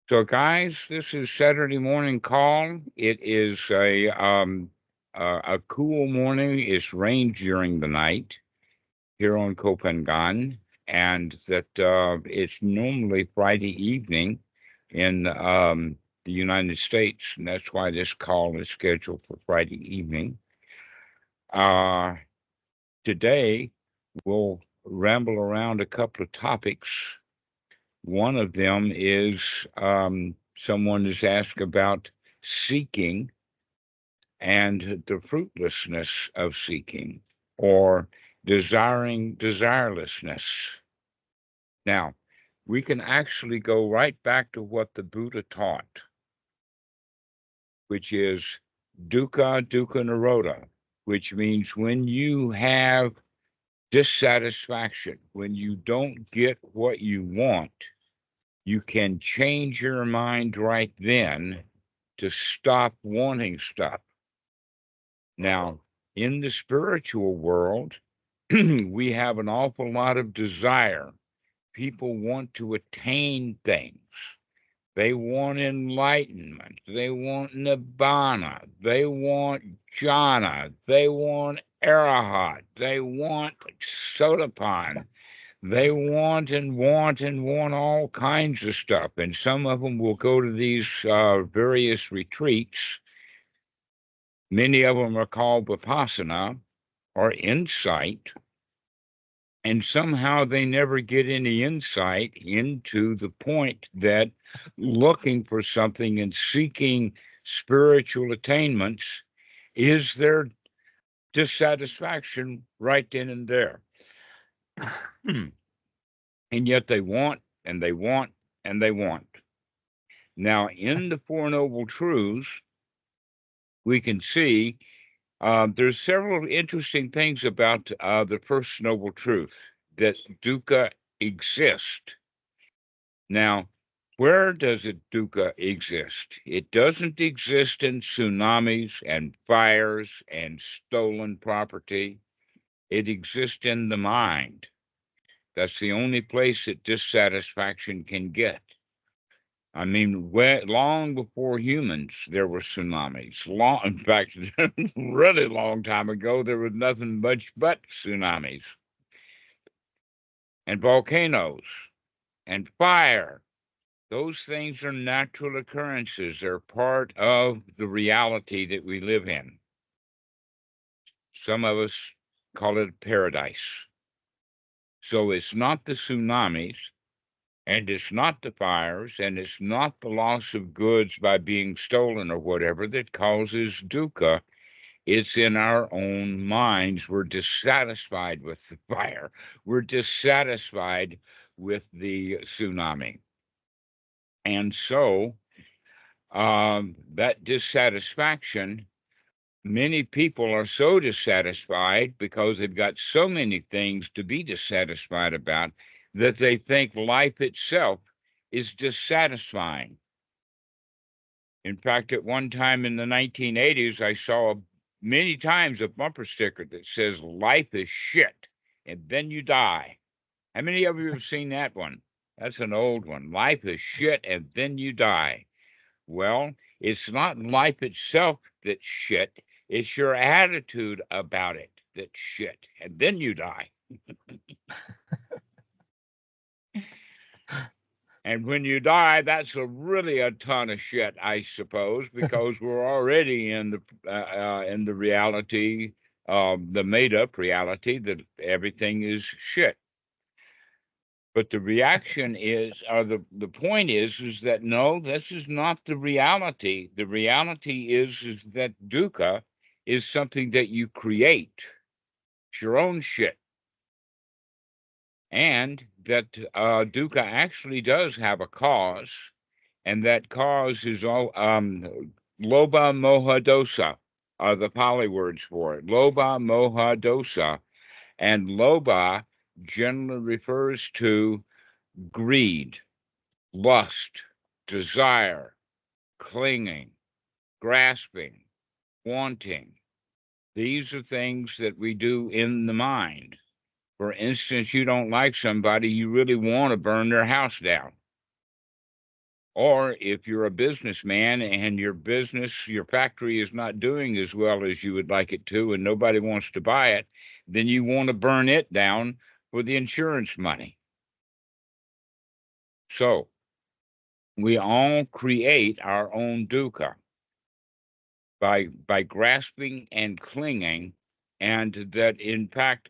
So, guys, this is Saturday morning call. It is a cool morning. It's rained during the night here on Copenhagen, and that it's normally Friday evening in the United States, and that's why this call is scheduled for Friday evening. Uh, Today, we'll ramble around a couple of topics. One of them is someone has asked about seeking and the fruitlessness of seeking, or desiring desirelessness. Now, we can actually go right back to what the Buddha taught, which is dukkha dukkha nirodha, which means when you have dissatisfaction, when you don't get what you want, you can change your mind right then to stop wanting stuff. Now, in the spiritual world, we have an awful lot of desire. People want to attain things. They want enlightenment. They want nibbana. They want jhana. They want arahat. They want sotapan. They want and want and want all kinds of stuff. And some of them will go to these various retreats. Many of them are called vipassana or insight. And somehow they never get any insight into the point that looking for something and seeking spiritual attainments is their dissatisfaction right then and there. And yet they want and they want and they want. Now, in the Four Noble Truths, we can see there's several interesting things about the first noble truth, that dukkha exists. Now, where does it dukkha exist? It doesn't exist in tsunamis and fires and stolen property. It exists in the mind. That's the only place that dissatisfaction can get. I mean, long before humans, there were tsunamis. In fact, really long time ago, there was nothing much but tsunamis and volcanoes and fire. Those things are natural occurrences. They're part of the reality that we live in. Some of us call it paradise. So it's not the tsunamis, and it's not the fires, and it's not the loss of goods by being stolen or whatever that causes dukkha. It's in our own minds. We're dissatisfied with the fire. We're dissatisfied with the tsunami. And so that dissatisfaction, many people are so dissatisfied because they've got so many things to be dissatisfied about that they think life itself is dissatisfying. In fact, at one time in the 1980s, I saw many times a bumper sticker that says, "Life is shit, and then you die." How many of you have seen that one? That's an old one. Life is shit, and then you die. Well, it's not life itself that's shit, it's your attitude about it that's shit, and then you die. And when you die, that's really a ton of shit, I suppose, because we're already in the reality, the made-up reality that everything is shit. But the reaction is, or the point is that no, this is not the reality. The reality is that dukkha is something that you create. It's your own shit. And that dukkha actually does have a cause, and that cause is all lobha moha dosa are the Pali words for it. Lobha moha dosa, and lobha generally refers to greed, lust, desire, clinging, grasping, wanting. These are things that we do in the mind. For instance, you don't like somebody, you really want to burn their house down. Or if you're a businessman and your business, your factory is not doing as well as you would like it to, and nobody wants to buy it, then you want to burn it down for the insurance money. So we all create our own dukkha by grasping and clinging, and that in fact,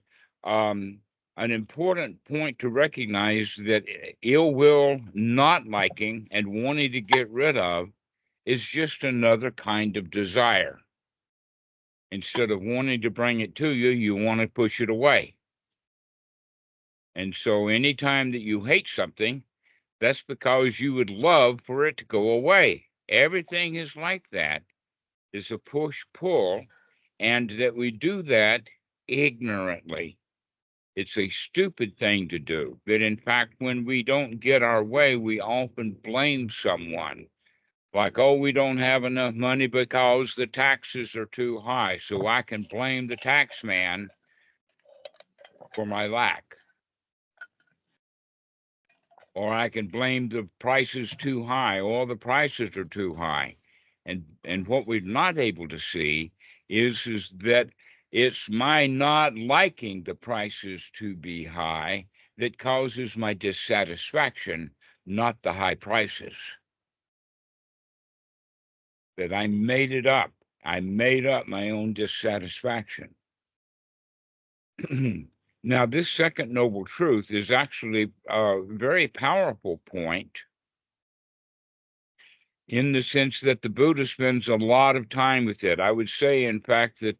an important point to recognize that ill will, not liking, and wanting to get rid of is just another kind of desire. Instead of wanting to bring it to you, you want to push it away. And so anytime that you hate something, that's because you would love for it to go away. Everything is like that. It's a push-pull, and that we do that ignorantly. It's a stupid thing to do. That in fact, when we don't get our way, we often blame someone. Like, oh, we don't have enough money because the taxes are too high, so I can blame the tax man for my lack. Or I can blame the prices too high. All the prices are too high. And what we're not able to see is that it's my not liking the prices to be high that causes my dissatisfaction, not the high prices. That I made it up. I made up my own dissatisfaction. Now, this second noble truth is actually a very powerful point, in the sense that the Buddha spends a lot of time with it. I would say, in fact, that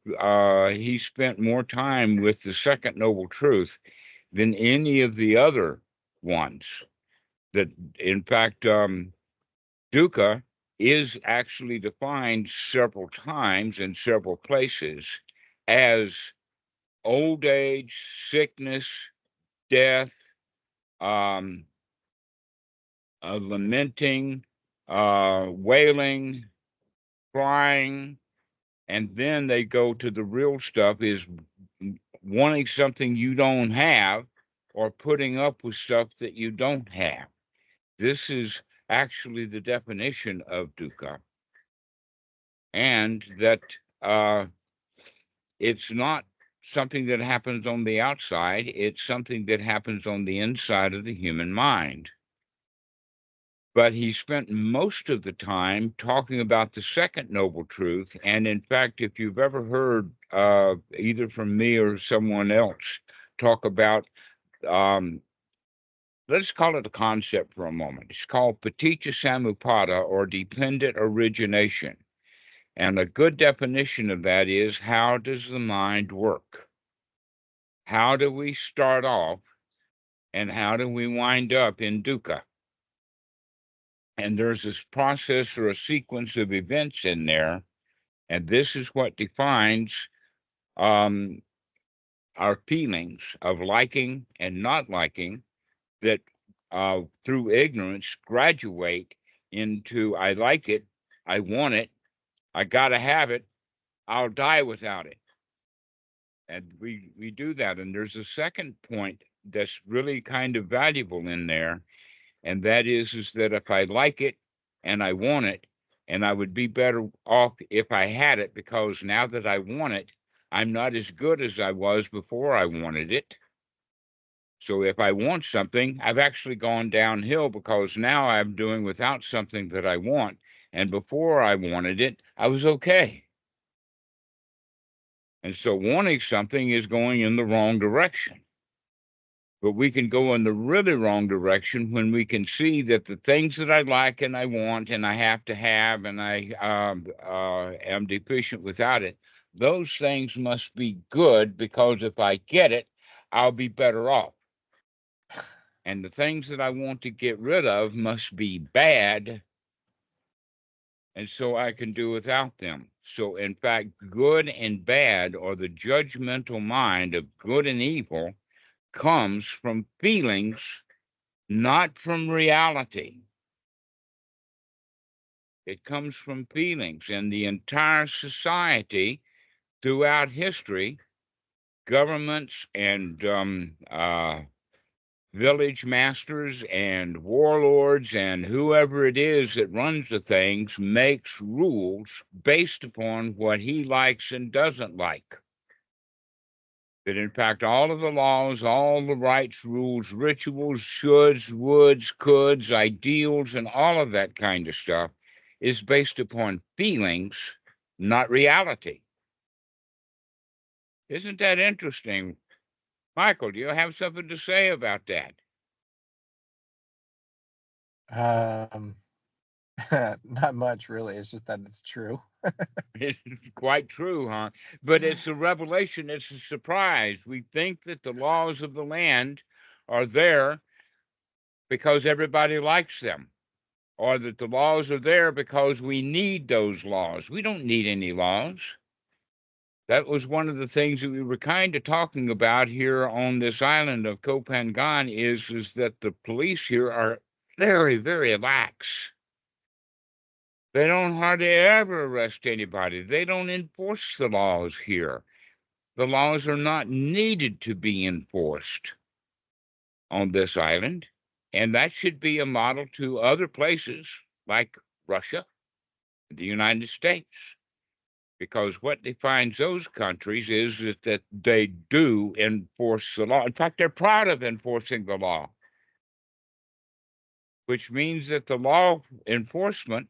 he spent more time with the second noble truth than any of the other ones. That, in fact, dukkha is actually defined several times in several places as old age, sickness, death, lamenting, wailing, crying, and then they go to the real stuff, is wanting something you don't have or putting up with stuff that you don't have. This is actually the definition of dukkha, and that it's not something that happens on the outside, it's something that happens on the inside of the human mind. But he spent most of the time talking about the second noble truth. And in fact, if you've ever heard either from me or someone else talk about, let's call it a concept for a moment. It's called paticca samuppada, or dependent origination. And a good definition of that is, how does the mind work? How do we start off, and how do we wind up in dukkha? And there's this process or a sequence of events in there, and this is what defines our feelings of liking and not liking, that through ignorance graduate into I like it, I want it, I gotta have it, I'll die without it. And we do that. And there's a second point that's really kind of valuable in there, and that is that if I like it and I want it, and I would be better off if I had it, because now that I want it, I'm not as good as I was before I wanted it. So if I want something, I've actually gone downhill, because now I'm doing without something that I want, and before I wanted it, I was okay. And so wanting something is going in the wrong direction. But we can go in the really wrong direction when we can see that the things that I like and I want and I have to have, and I am deficient without it, those things must be good, because if I get it, I'll be better off. And the things that I want to get rid of must be bad, and so I can do without them. So, in fact, good and bad, or the judgmental mind of good and evil, comes from feelings, not from reality. It comes from feelings. And the entire society throughout history, governments and village masters and warlords and whoever it is that runs the things makes rules based upon what he likes and doesn't like. That in fact, all of the laws, all the rights, rules, rituals, shoulds, woulds, coulds, ideals, and all of that kind of stuff is based upon feelings, not reality. Isn't that interesting? Michael, do you have something to say about that? Um, not much really. It's just that it's true. It's quite true, huh? But it's a revelation, it's a surprise. We think that the laws of the land are there because everybody likes them, or that the laws are there because we need those laws. We don't need any laws. That was one of the things that we were kind of talking about here on this island of Koh Phangan is that the police here are very, very lax. They don't hardly ever arrest anybody. They don't enforce the laws here. The laws are not needed to be enforced on this island. And that should be a model to other places like Russia, the United States, because what defines those countries is that they do enforce the law. In fact, they're proud of enforcing the law, which means that the law enforcement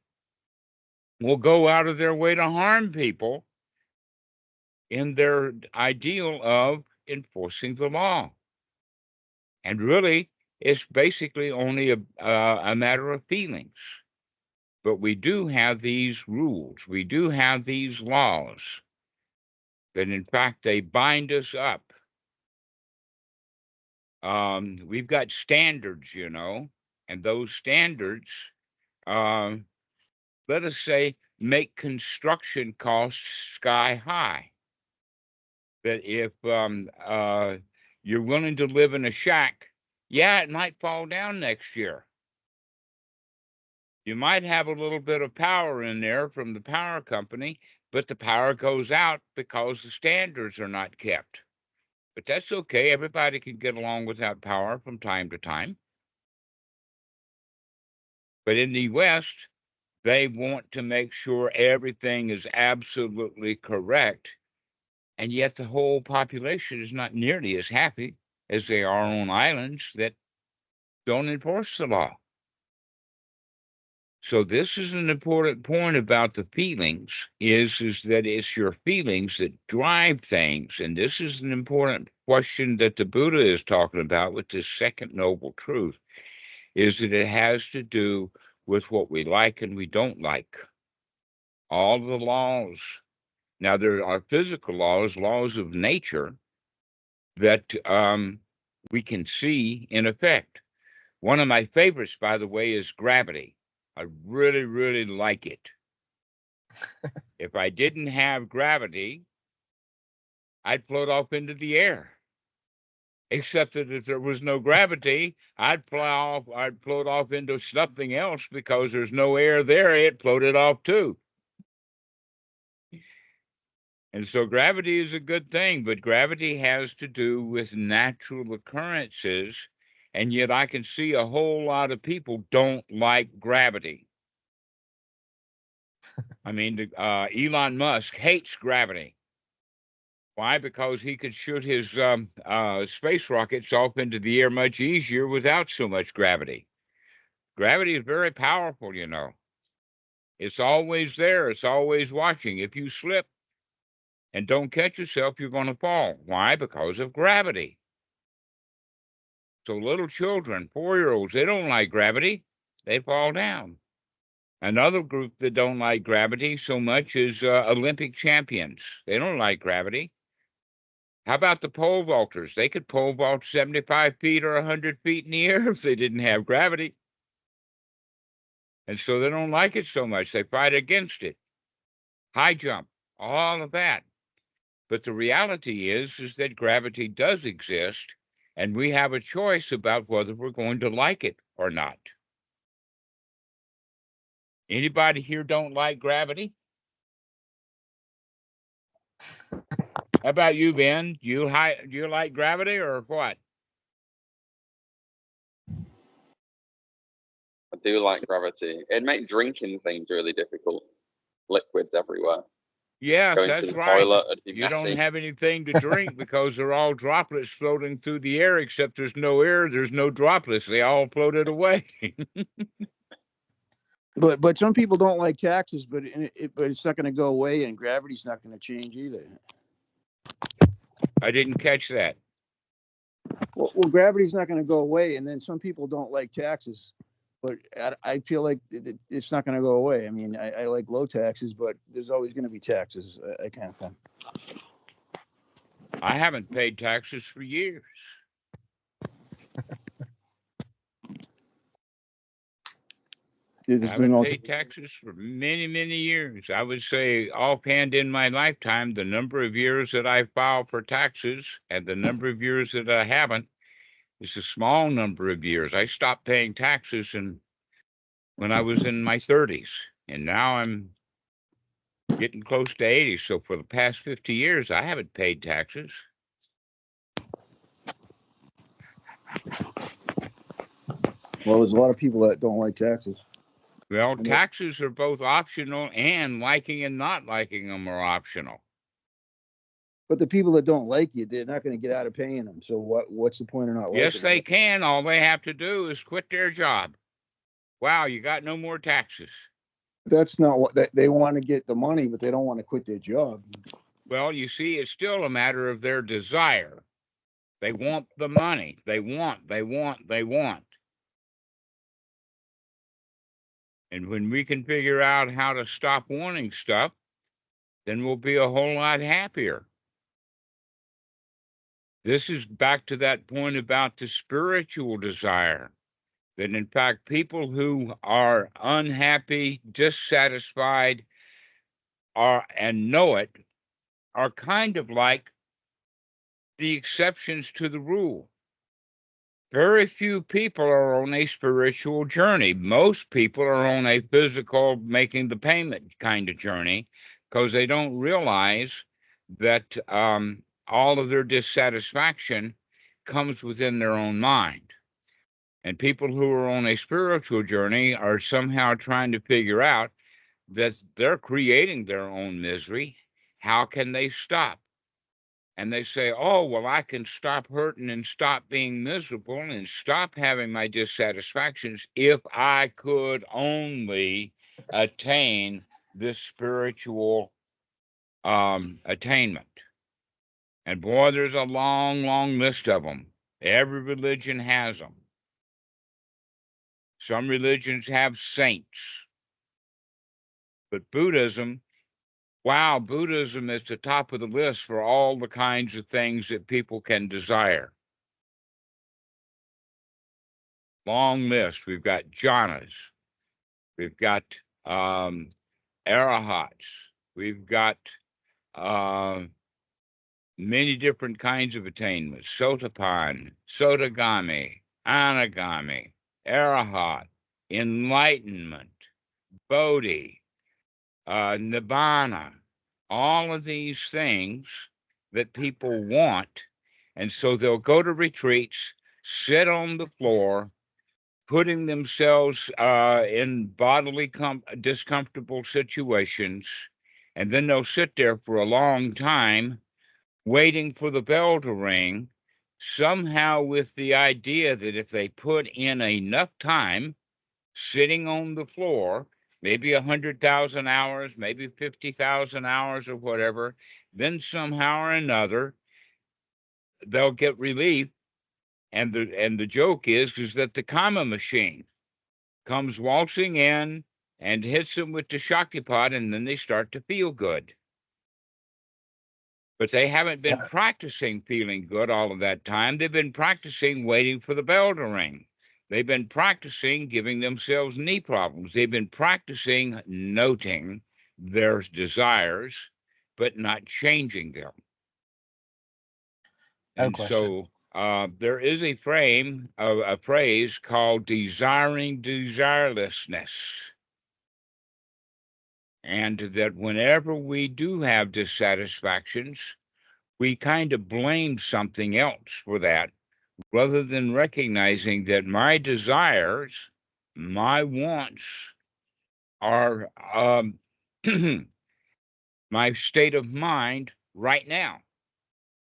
will go out of their way to harm people in their ideal of enforcing the law. And really, it's basically only a matter of feelings. But we do have these rules, we do have these laws that, in fact, they bind us up. We've got standards, and those standards, um, let us say, make construction costs sky high. That if you're willing to live in a shack, yeah, it might fall down next year. You might have a little bit of power in there from the power company, but the power goes out because the standards are not kept. But that's okay. Everybody can get along without power from time to time. But in the West, they want to make sure everything is absolutely correct. And yet the whole population is not nearly as happy as they are on islands that don't enforce the law. So this is an important point about the feelings is that it's your feelings that drive things. And this is an important question that the Buddha is talking about with this second noble truth, is that it has to do with what we like and we don't like. All the laws. Now, there are physical laws, laws of nature that we can see in effect. One of my favorites, by the way, is gravity. I really, really like it. If I didn't have gravity, I'd float off into the air. Except that if there was no gravity, I'd float off into something else because there's no air there. It floated off too. And so gravity is a good thing, but gravity has to do with natural occurrences. And yet I can see a whole lot of people don't like gravity. I mean, Elon Musk hates gravity. Why? Because he could shoot his space rockets off into the air much easier without so much gravity. Gravity is very powerful. It's always there. It's always watching. If you slip and don't catch yourself, you're going to fall. Why? Because of gravity. So little children, 4-year-olds, they don't like gravity. They fall down. Another group that don't like gravity so much is Olympic champions. They don't like gravity. How about the pole vaulters? They could pole vault 75 feet or 100 feet in the air if they didn't have gravity. And so they don't like it so much. They fight against it. High jump, all of that. But the reality is that gravity does exist, and we have a choice about whether we're going to like it or not. Anybody here don't like gravity? How about you, Ben? Do you like gravity or what? I do like gravity. It'd make drinking things really difficult. Liquids everywhere. Yes, Going to that's the right. toilet, it'd be You don't messy. have anything to drink because they're all droplets floating through the air, except there's no air, there's no droplets. They all floated away. But some people don't like taxes, but it's not going to go away, and gravity's not going to change either. I didn't catch that. Well, gravity's not going to go away, and then some people don't like taxes, but I feel like it's not going to go away. I mean, I like low taxes, but there's always going to be taxes. I kind of think. I haven't paid taxes for years. I haven't paid taxes for many, many years. I would say offhand in my lifetime, the number of years that I filed for taxes and the number of years that I haven't is a small number of years. I stopped paying taxes when I was in my 30s, and now I'm getting close to 80. So for the past 50 years, I haven't paid taxes. Well, there's a lot of people that don't like taxes. Well, taxes are both optional, and liking and not liking them are optional. But the people that don't like you, they're not going to get out of paying them. So what's the point of not liking them? Yes, they can. All they have to do is quit their job. Wow, you got no more taxes. That's not what they want to get the money, but they don't want to quit their job. Well, you see, it's still a matter of their desire. They want the money. They want. And when we can figure out how to stop wanting stuff, then we'll be a whole lot happier. This is back to that point about the spiritual desire, that in fact, people who are unhappy, dissatisfied, and know it, are kind of like the exceptions to the rule. Very few people are on a spiritual journey. Most people are on a physical, making the payment kind of journey, because they don't realize that all of their dissatisfaction comes within their own mind. And people who are on a spiritual journey are somehow trying to figure out that they're creating their own misery. How can they stop? And they say, oh, well, I can stop hurting and stop being miserable and stop having my dissatisfactions if I could only attain this spiritual attainment. And boy, there's a long, long list of them. Every religion has them. Some religions have saints. But Buddhism, wow, Buddhism is the top of the list for all the kinds of things that people can desire. Long list. We've got jhanas. We've got arahats. We've got many different kinds of attainments. Sotapanna, Sotagami, Anagami, Arahat, Enlightenment, Bodhi, Nibbana. All of these things that people want. And so they'll go to retreats, sit on the floor, putting themselves in bodily discomfortable situations, and then they'll sit there for a long time waiting for the bell to ring, somehow with the idea that if they put in enough time sitting on the floor, maybe 100,000 hours, maybe 50,000 hours or whatever, then somehow or another they'll get relief. And the joke is that the karma machine comes waltzing in and hits them with the Shaktipat, and then they start to feel good. But they haven't been practicing feeling good all of that time. They've been practicing waiting for the bell to ring. They've been practicing giving themselves knee problems. They've been practicing noting their desires, but not changing them. And so there is a phrase called desiring desirelessness. And that whenever we do have dissatisfactions, we kind of blame something else for that, rather than recognizing that my desires my wants are my state of mind right now.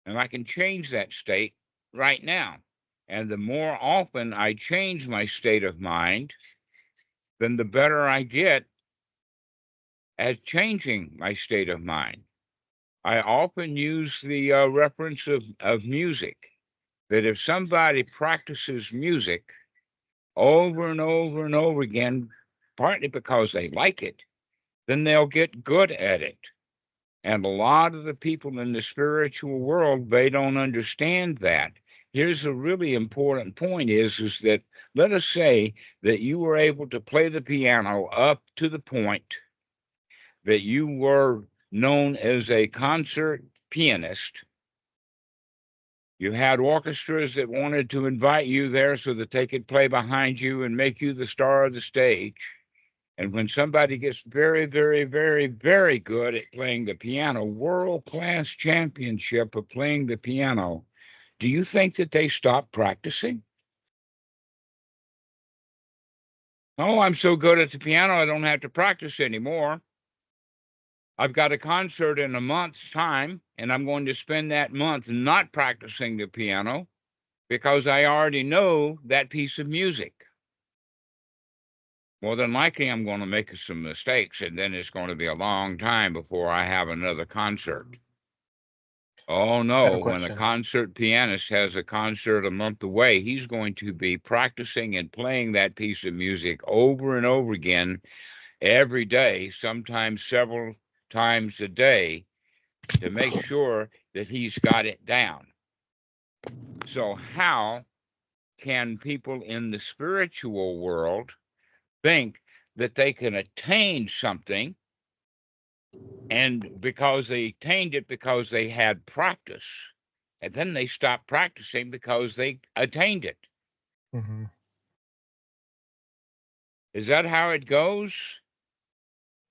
And I can change that state right now. And the more often I change my state of mind, then the better I get at changing my state of mind. I often use the reference of music, that if somebody practices music over and over and over again, partly because they like it, then they'll get good at it. And a lot of the people in the spiritual world, they don't understand that. Here's a really important point is that let us say that you were able to play the piano up to the point that you were known as a concert pianist. You had orchestras that wanted to invite you there so that they could play behind you and make you the star of the stage. And when somebody gets very, very, very, very good at playing the piano, world-class championship of playing the piano, do you think that they stop practicing? Oh, I'm so good at the piano, I don't have to practice anymore. I've got a concert in a month's time, and I'm going to spend that month not practicing the piano because I already know that piece of music. More than likely, I'm going to make some mistakes, and then it's going to be a long time before I have another concert. Oh, no, when a concert pianist has a concert a month away, he's going to be practicing and playing that piece of music over and over again every day, sometimes several times a day, to make sure that he's got it down. So how can people in the spiritual world think that they can attain something, and because they attained it because they had practice, and then they stopped practicing because they attained it? Mm-hmm. Is that how it goes?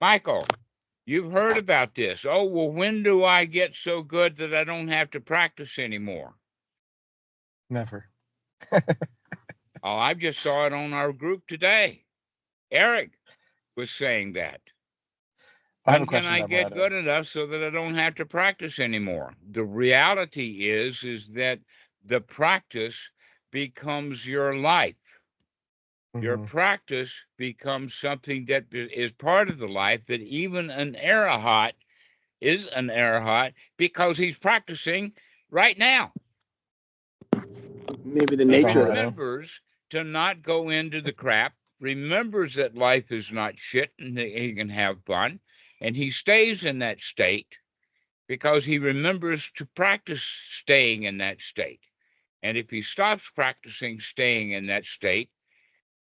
Michael, you've heard about this. Oh, well, when do I get so good that I don't have to practice anymore? Never. Oh, I just saw it on our group today. Eric was saying that. I have a When can question, I get Dhammarato. good enough so that I don't have to practice anymore? The reality is that the practice becomes your life. Your Mm-hmm. practice becomes something that is part of the life, that even an arahat is an arahat because he's practicing right now. Maybe the So, nature of Dhammarato. Remembers to not go into the crap, remembers that life is not shit and that he can have fun, and he stays in that state because he remembers to practice staying in that state. And if he stops practicing staying in that state,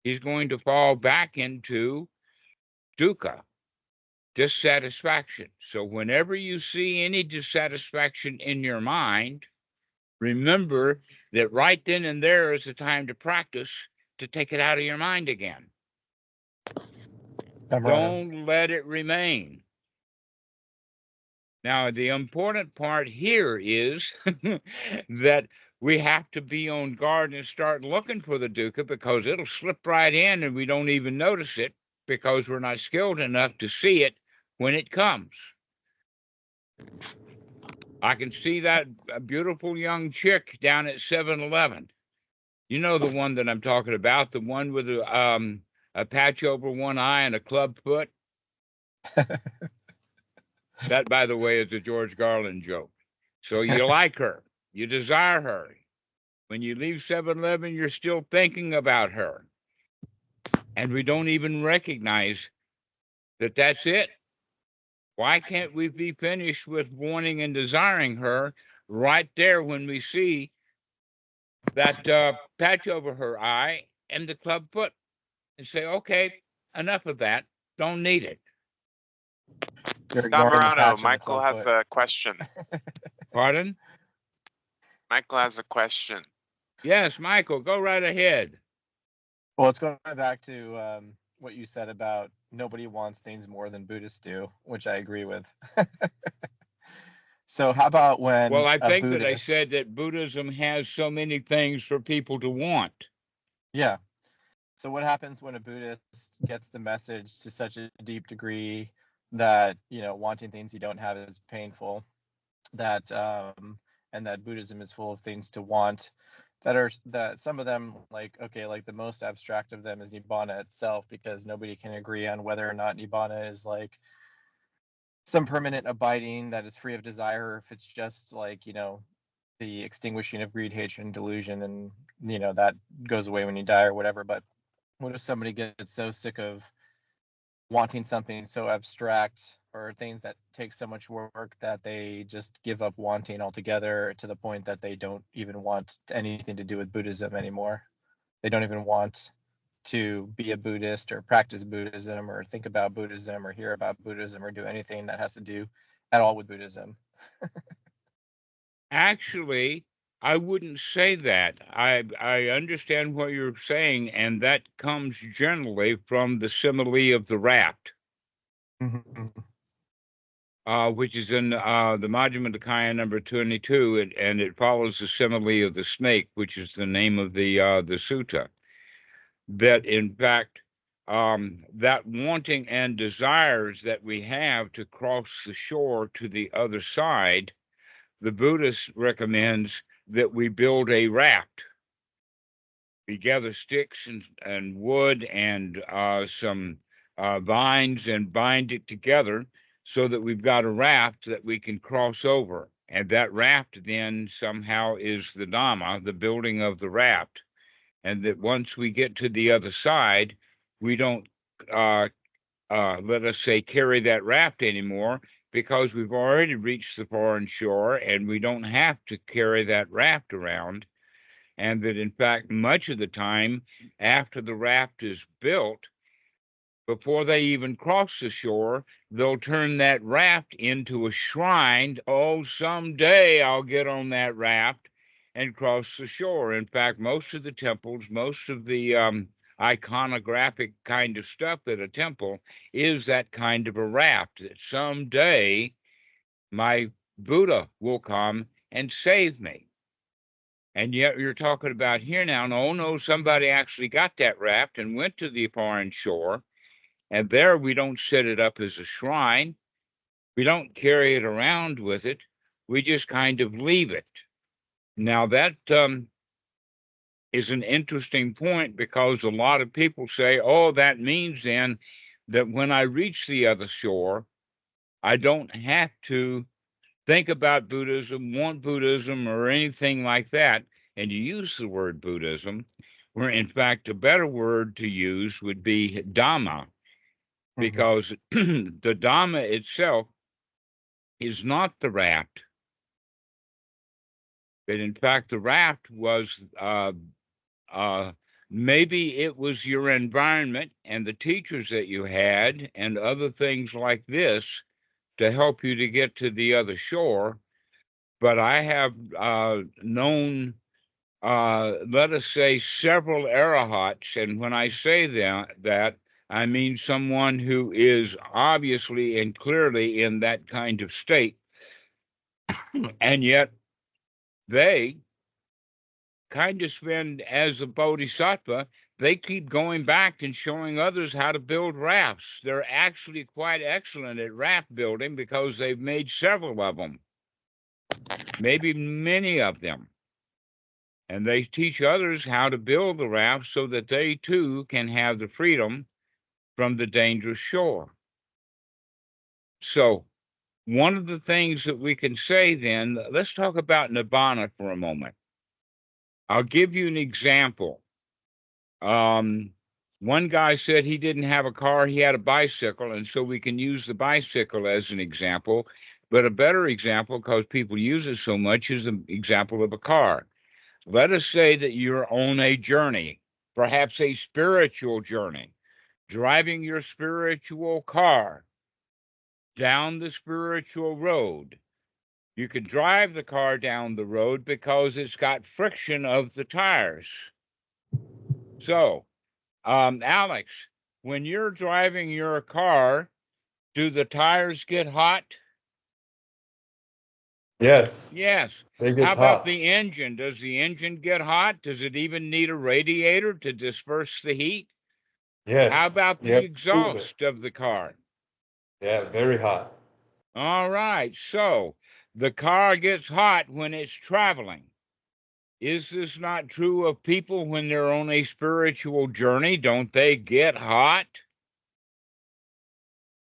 he's going to fall back into dukkha, dissatisfaction. So whenever you see any dissatisfaction in your mind, remember that right then and there is the time to practice to take it out of your mind again. Dhammarato. Don't let it remain. Now, the important part here is that we have to be on guard and start looking for the dukkha, because it'll slip right in and we don't even notice it because we're not skilled enough to see it when it comes. I can see that beautiful young chick down at 7-Eleven. You know the one that I'm talking about, the one with a patch over one eye and a club foot? That, by the way, is a George Garland joke. So you like her. You desire her. When you leave 7-Eleven, you're still thinking about her. And we don't even recognize that that's it. Why can't we be finished with wanting and desiring her right there when we see that patch over her eye and the club foot, and say, okay, enough of that. Don't need it. You're ignoring the Dhammarato, patch and the Michael has clubfoot. a question. Pardon? Michael has a question. Yes, Michael, go right ahead. Well, it's going back to what you said about nobody wants things more than Buddhists do, which I agree with. So how about when Well, I a think that I Buddhist... said that Buddhism has so many things for people to want. Yeah. So what happens when a Buddhist gets the message to such a deep degree that, you know, wanting things you don't have is painful, that and that Buddhism is full of things to want, that some of them, like, okay, like the most abstract of them is Nibbana itself, because nobody can agree on whether or not Nibbana is like some permanent abiding that is free of desire, or if it's just like, you know, the extinguishing of greed, hatred, and delusion, and, you know, that goes away when you die or whatever. But what if somebody gets so sick of wanting something so abstract, or things that take so much work, that they just give up wanting altogether, to the point that they don't even want anything to do with Buddhism anymore? They don't even want to be a Buddhist or practice Buddhism or think about Buddhism or hear about Buddhism or do anything that has to do at all with Buddhism. Actually, I wouldn't say that. I understand what you're saying, and that comes generally from the simile of the raft, which is in the Majjhima Nikaya number 22, and it follows the simile of the snake, which is the name of the sutta. That in fact, that wanting and desires that we have to cross the shore to the other side, the Buddhist recommends that we build a raft. We gather sticks and wood and some vines and bind it together so that we've got a raft that we can cross over. And that raft then somehow is the Dhamma, the building of the raft. And that once we get to the other side, we don't, let us say, carry that raft anymore, because we've already reached the foreign shore and we don't have to carry that raft around. And that in fact, much of the time after the raft is built, before they even cross the shore, they'll turn that raft into a shrine. Oh, someday I'll get on that raft and cross the shore. In fact, most of the temples, most of the iconographic kind of stuff at a temple is that kind of a raft, that someday my Buddha will come and save me. And yet you're talking about here now, no, somebody actually got that raft and went to the foreign shore. And there we don't set it up as a shrine. We don't carry it around with it. We just kind of leave it. Now that is an interesting point, because a lot of people say, oh, that means then that when I reach the other shore, I don't have to think about Buddhism, want Buddhism, or anything like that. And you use the word Buddhism, where in fact a better word to use would be Dhamma, because the Dhamma itself is not the raft. But in fact, the raft was maybe it was your environment and the teachers that you had and other things like this to help you to get to the other shore. But I have known, let us say, several arahats, and when I say that, I mean someone who is obviously and clearly in that kind of state, and yet they kind of spend, as a bodhisattva, they keep going back and showing others how to build rafts. They're actually quite excellent at raft building because they've made several of them, maybe many of them. And they teach others how to build the raft so that they too can have the freedom from the dangerous shore. So one of the things that we can say then, let's talk about Nibbana for a moment. I'll give you an example. One guy said he didn't have a car, he had a bicycle, and so we can use the bicycle as an example. But a better example, because people use it so much, is the example of a car. Let us say that you're on a journey, perhaps a spiritual journey, driving your spiritual car down the spiritual road. You can drive the car down the road because it's got friction of the tires. So, Alex, when you're driving your car, do the tires get hot? Yes, Yes. they How get about hot. the engine? Does the engine get hot? Does it even need a radiator to disperse the heat? Yes. How about You the have to cool it. exhaust of the car? Yeah, very hot. All right. So the car gets hot when it's traveling. Is this not true of people when they're on a spiritual journey? Don't they get hot?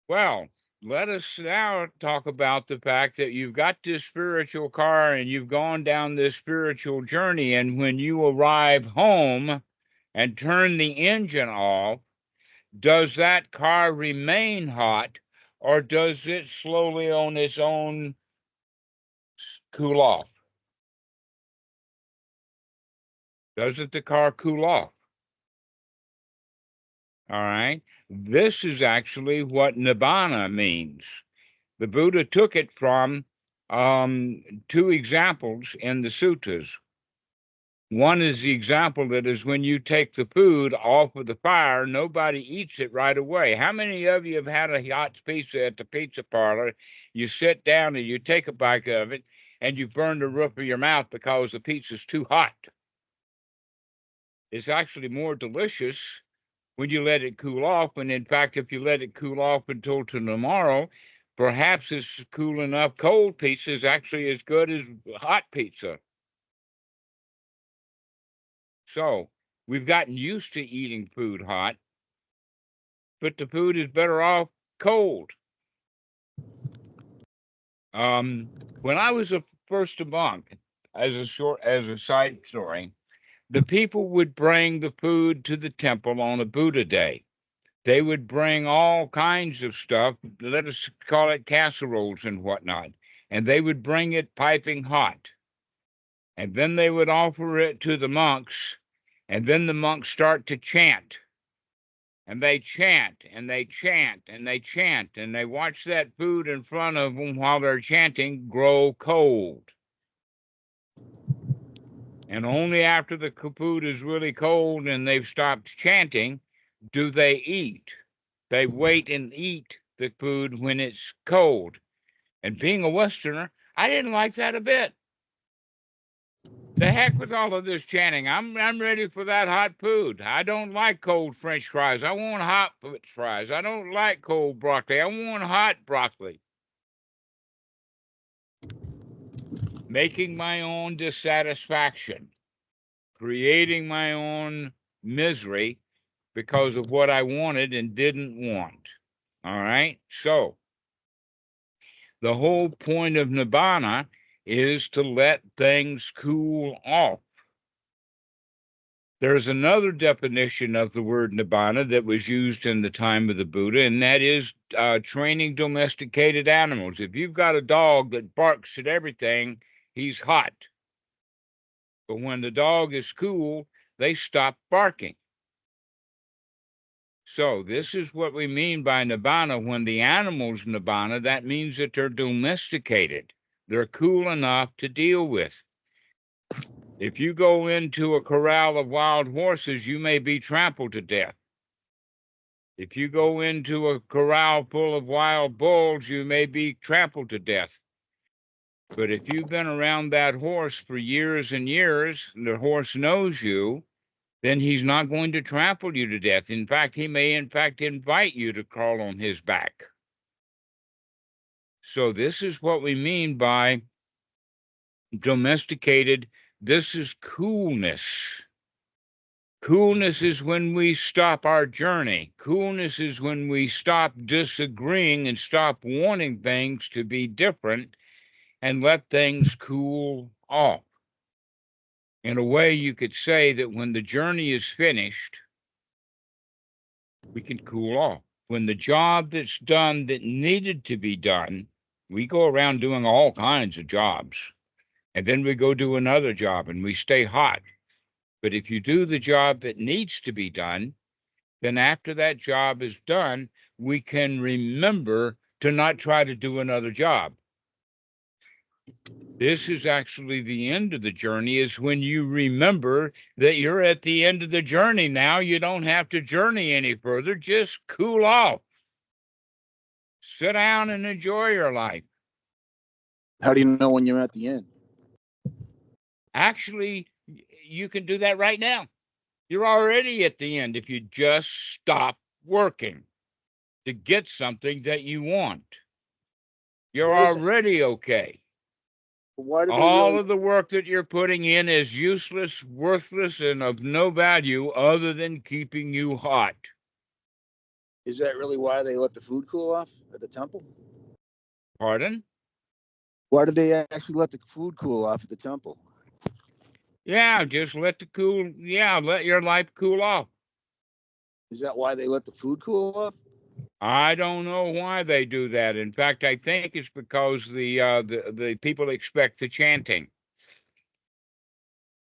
Well, let us now talk about the fact that you've got this spiritual car and you've gone down this spiritual journey. And when you arrive home and turn the engine off, does that car remain hot, or does it slowly on its own cool off? Doesn't the car cool off? All right. This is actually what nibbana means. The Buddha took it from two examples in the suttas. One is the example that is when you take the food off of the fire, nobody eats it right away. How many of you have had a hot pizza at the pizza parlor? You sit down and you take a bite of it and you burn the roof of your mouth because the pizza's too hot. It's actually more delicious when you let it cool off. And in fact, if you let it cool off until tomorrow, perhaps it's cool enough. Cold pizza is actually as good as hot pizza. So we've gotten used to eating food hot, but the food is better off cold. When I was first a monk, as a side story, the people would bring the food to the temple on a Buddha day. They would bring all kinds of stuff, let us call it casseroles and whatnot, and they would bring it piping hot. And then they would offer it to the monks, and then the monks start to chant. And they chant, and they chant, and they chant, and they watch that food in front of them while they're chanting grow cold. And only after the food is really cold and they've stopped chanting do they eat. They wait and eat the food when it's cold. And being a Westerner, I didn't like that a bit. The heck with all of this chanting. I'm ready for that hot food. I don't like cold French fries. I want hot French fries. I don't like cold broccoli. I want hot broccoli. Making my own dissatisfaction, creating my own misery because of what I wanted and didn't want. All right. So the whole point of nibbana is to let things cool off. There's another definition of the word nibbana that was used in the time of the Buddha, and that is training domesticated animals. If you've got a dog that barks at everything, he's hot. But when the dog is cool, they stop barking. So this is what we mean by nibbana. When the animal's nibbana, that means that they're domesticated. They're cool enough to deal with. If you go into a corral of wild horses, you may be trampled to death. If you go into a corral full of wild bulls, you may be trampled to death. But if you've been around that horse for years and years, and the horse knows you, then he's not going to trample you to death. In fact, he may, invite you to crawl on his back. So this is what we mean by domesticated. This is coolness. Coolness is when we stop our journey. Coolness is when we stop disagreeing and stop wanting things to be different and let things cool off. In a way, you could say that when the journey is finished, we can cool off. When the job that's done that needed to be done, we go around doing all kinds of jobs. And then we go do another job and we stay hot. But if you do the job that needs to be done, then after that job is done, we can remember to not try to do another job. This is actually the end of the journey, is when you remember that you're at the end of the journey now. You don't have to journey any further. Just cool off. Sit down and enjoy your life. How do you know when you're at the end? Actually, you can do that right now. You're already at the end if you just stop working to get something that you want. You're That isn't- already okay. Why do they All really? of the work that you're putting in is useless, worthless, and of no value other than keeping you hot. Is that really why they let the food cool off at the temple? Pardon? Why did they actually let the food cool off at the temple? Yeah, just let your life cool off. Is that why they let the food cool off? I don't know why they do that. In fact, I think it's because the people expect the chanting.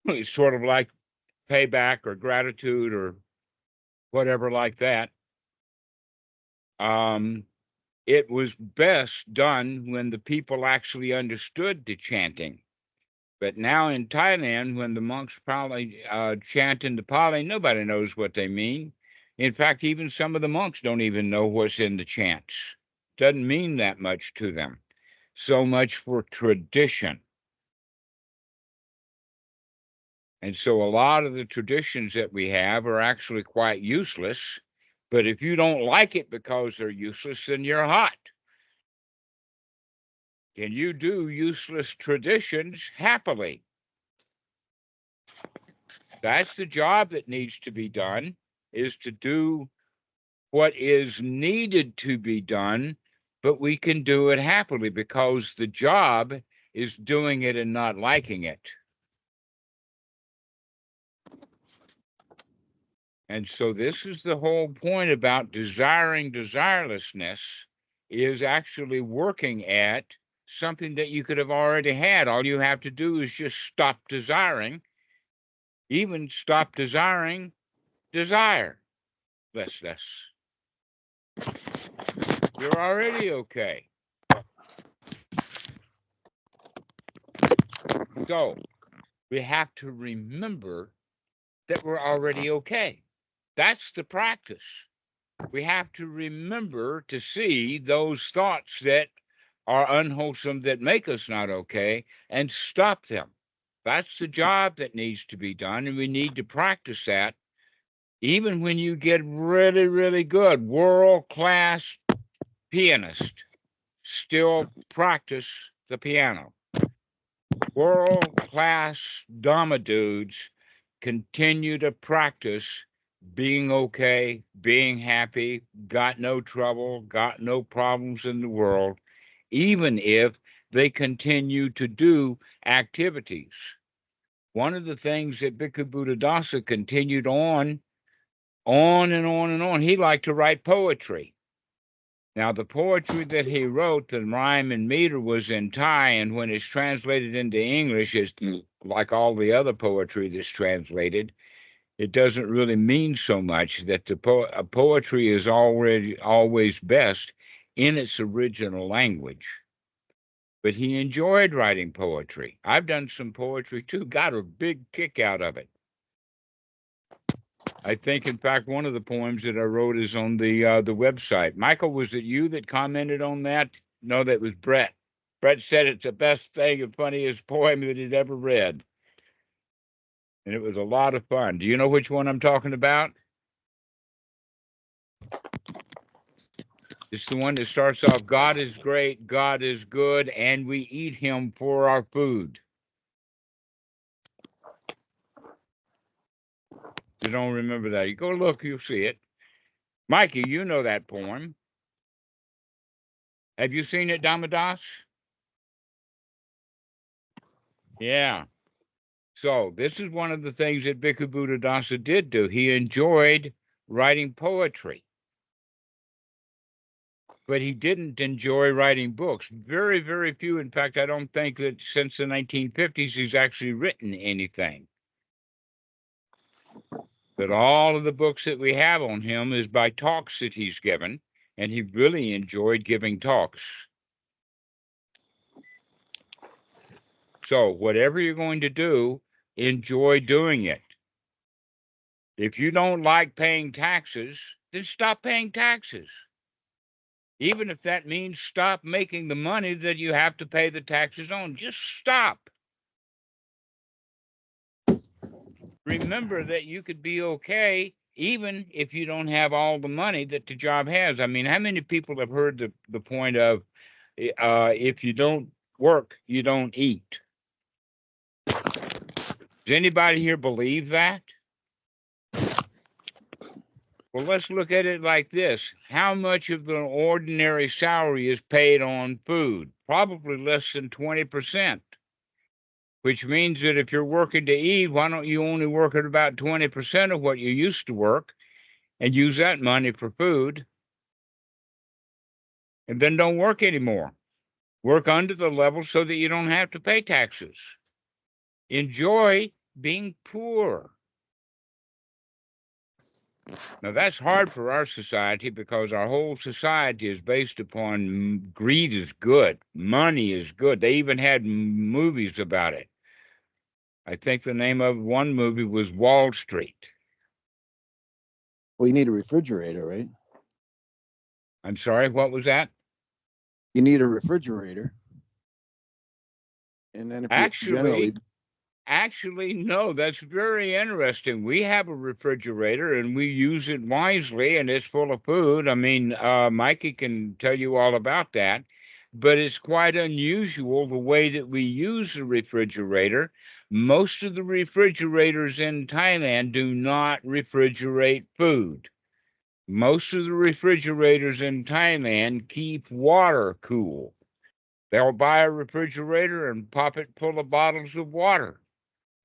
It's sort of like payback or gratitude or whatever like that. It was best done when the people actually understood the chanting. But now in Thailand, when the monks probably chant in the Pali, nobody knows what they mean. In fact, even some of the monks don't even know what's in the chants. Doesn't mean that much to them. So much for tradition. And so a lot of the traditions that we have are actually quite useless. But if you don't like it because they're useless, then you're hot. Can you do useless traditions happily? That's the job that needs to be done, is to do what is needed to be done, but we can do it happily because the job is doing it and not liking it. And so this is the whole point about desiring desirelessness, is actually working at something that you could have already had. All you have to do is just stop desiring, even stop desiring desirelessness. You're already okay. So we have to remember that we're already okay. That's the practice. We have to remember to see those thoughts that are unwholesome, that make us not okay, and stop them. That's the job that needs to be done, and we need to practice that. Even when you get really, really good, world-class pianist, still practice the piano. World-class Dhamma dudes continue to practice being okay, being happy, got no trouble, got no problems in the world, even if they continue to do activities. One of the things that Bhikkhu Buddhadasa continued on and on and on, he liked to write poetry. Now, the poetry that he wrote, the rhyme and meter, was in Thai, and when it's translated into English, it's like all the other poetry that's translated. It doesn't really mean so much. That the poetry is always best in its original language. But he enjoyed writing poetry. I've done some poetry too, got a big kick out of it. I think, in fact, one of the poems that I wrote is on the website. Michael, was it you that commented on that? No, that was Brett. Brett said it's the best thing and funniest poem that he'd ever read. And it was a lot of fun. Do you know which one I'm talking about? It's the one that starts off, God is great, God is good, and we eat him for our food. You don't remember that? You go look, you'll see it. Mikey, you know that poem. Have you seen it, Dhammadas? Yeah. So this is one of the things that Bhikkhu Buddhadasa did do. He enjoyed writing poetry, but he didn't enjoy writing books. Very, very few. In fact, I don't think that since the 1950s he's actually written anything. But all of the books that we have on him is by talks that he's given, and he really enjoyed giving talks. So whatever you're going to do, enjoy doing it. If you don't like paying taxes, then stop paying taxes. Even if that means stop making the money that you have to pay the taxes on, just stop. Remember that you could be okay even if you don't have all the money that the job has. I mean, how many people have heard the point of if you don't work, you don't eat? Does anybody here believe that? Well, let's look at it like this. How much of the ordinary salary is paid on food? Probably less than 20%, which means that if you're working to eat, why don't you only work at about 20% of what you used to work and use that money for food, and then don't work anymore? Work under the level so that you don't have to pay taxes. Enjoy being poor. Now, that's hard for our society because our whole society is based upon greed is good, money is good. They even had movies about it. I think the name of one movie was Wall Street. Well, you need a refrigerator, right? I'm sorry, what was that? You need a refrigerator. And then if Actually, no, that's very interesting. We have a refrigerator and we use it wisely, and it's full of food. I mean, Mikey can tell you all about that, but it's quite unusual the way that we use the refrigerator. Most of the refrigerators in Thailand do not refrigerate food. Most of the refrigerators in Thailand keep water cool. They'll buy a refrigerator and pop it full of bottles of water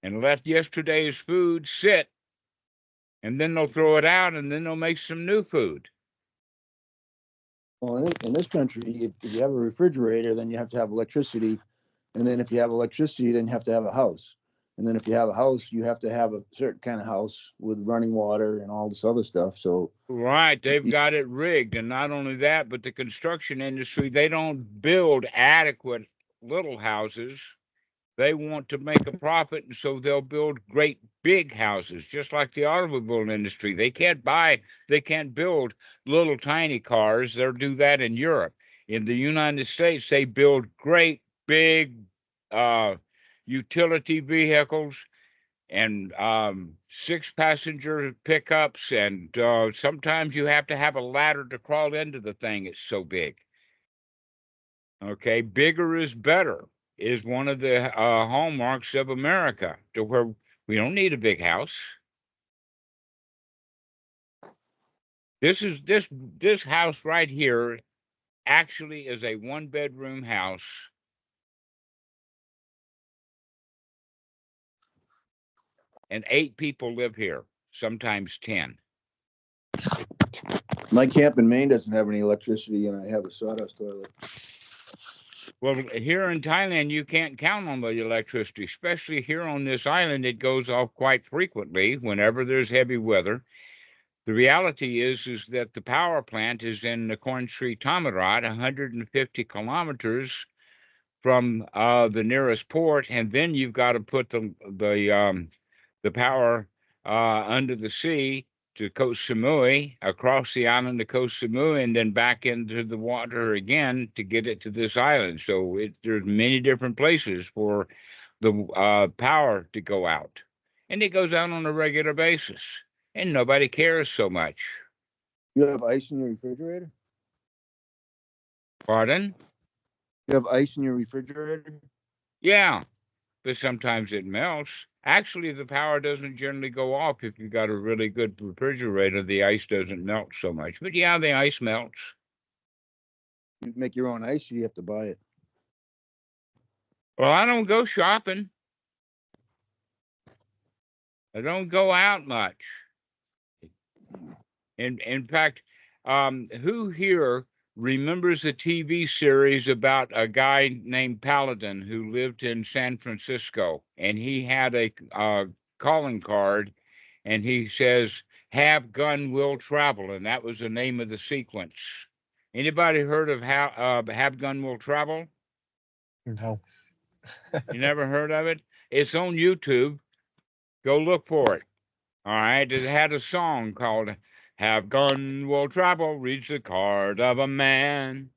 and let yesterday's food sit, and then they'll throw it out, and then they'll make some new food. Well, in this country, if you have a refrigerator, then you have to have electricity. And then if you have electricity, then you have to have a house. And then if you have a house, you have to have a certain kind of house with running water and all this other stuff. So right, they've got it rigged. And not only that, but the construction industry, they don't build adequate little houses. They want to make a profit, and so they'll build great big houses, just like the automobile industry. They can't build little tiny cars. They'll do that in Europe. In the United States, they build great big utility vehicles and 6-passenger pickups, and sometimes you have to have a ladder to crawl into the thing. It's so big. Okay, bigger is better is one of the hallmarks of America, to where we don't need a big house. This house right here actually is a 1-bedroom house. And 8 people live here, sometimes 10. my camp in Maine doesn't have any electricity, and I have a sawdust toilet. Well, here in Thailand, you can't count on the electricity, especially here on this island. It goes off quite frequently whenever there's heavy weather. The reality is that the power plant is in the country Dhammarato, 150 kilometers from the nearest port, and then you've got to put the power under the sea to Koh Samui, across the island to Koh Samui, and then back into the water again to get it to this island. So there's many different places for the power to go out, and it goes out on a regular basis, and nobody cares so much. You have ice in your refrigerator? Pardon? You have ice in your refrigerator? Yeah, but sometimes it melts. Actually, the power doesn't generally go off if you've got a really good refrigerator. The ice doesn't melt so much. But yeah, the ice melts. You make your own ice, or you have to buy it? Well, I don't go shopping. I don't go out much. In fact, who here remembers a TV series about a guy named Paladin who lived in San Francisco, and he had a calling card, and he says, "Have gun, will travel," and that was the name of the sequence. Anybody heard of Have Gun, Will Travel? No. You never heard of it? It's on YouTube. Go look for it. All right. It had a song called Have gun will travel, reads the card of a man.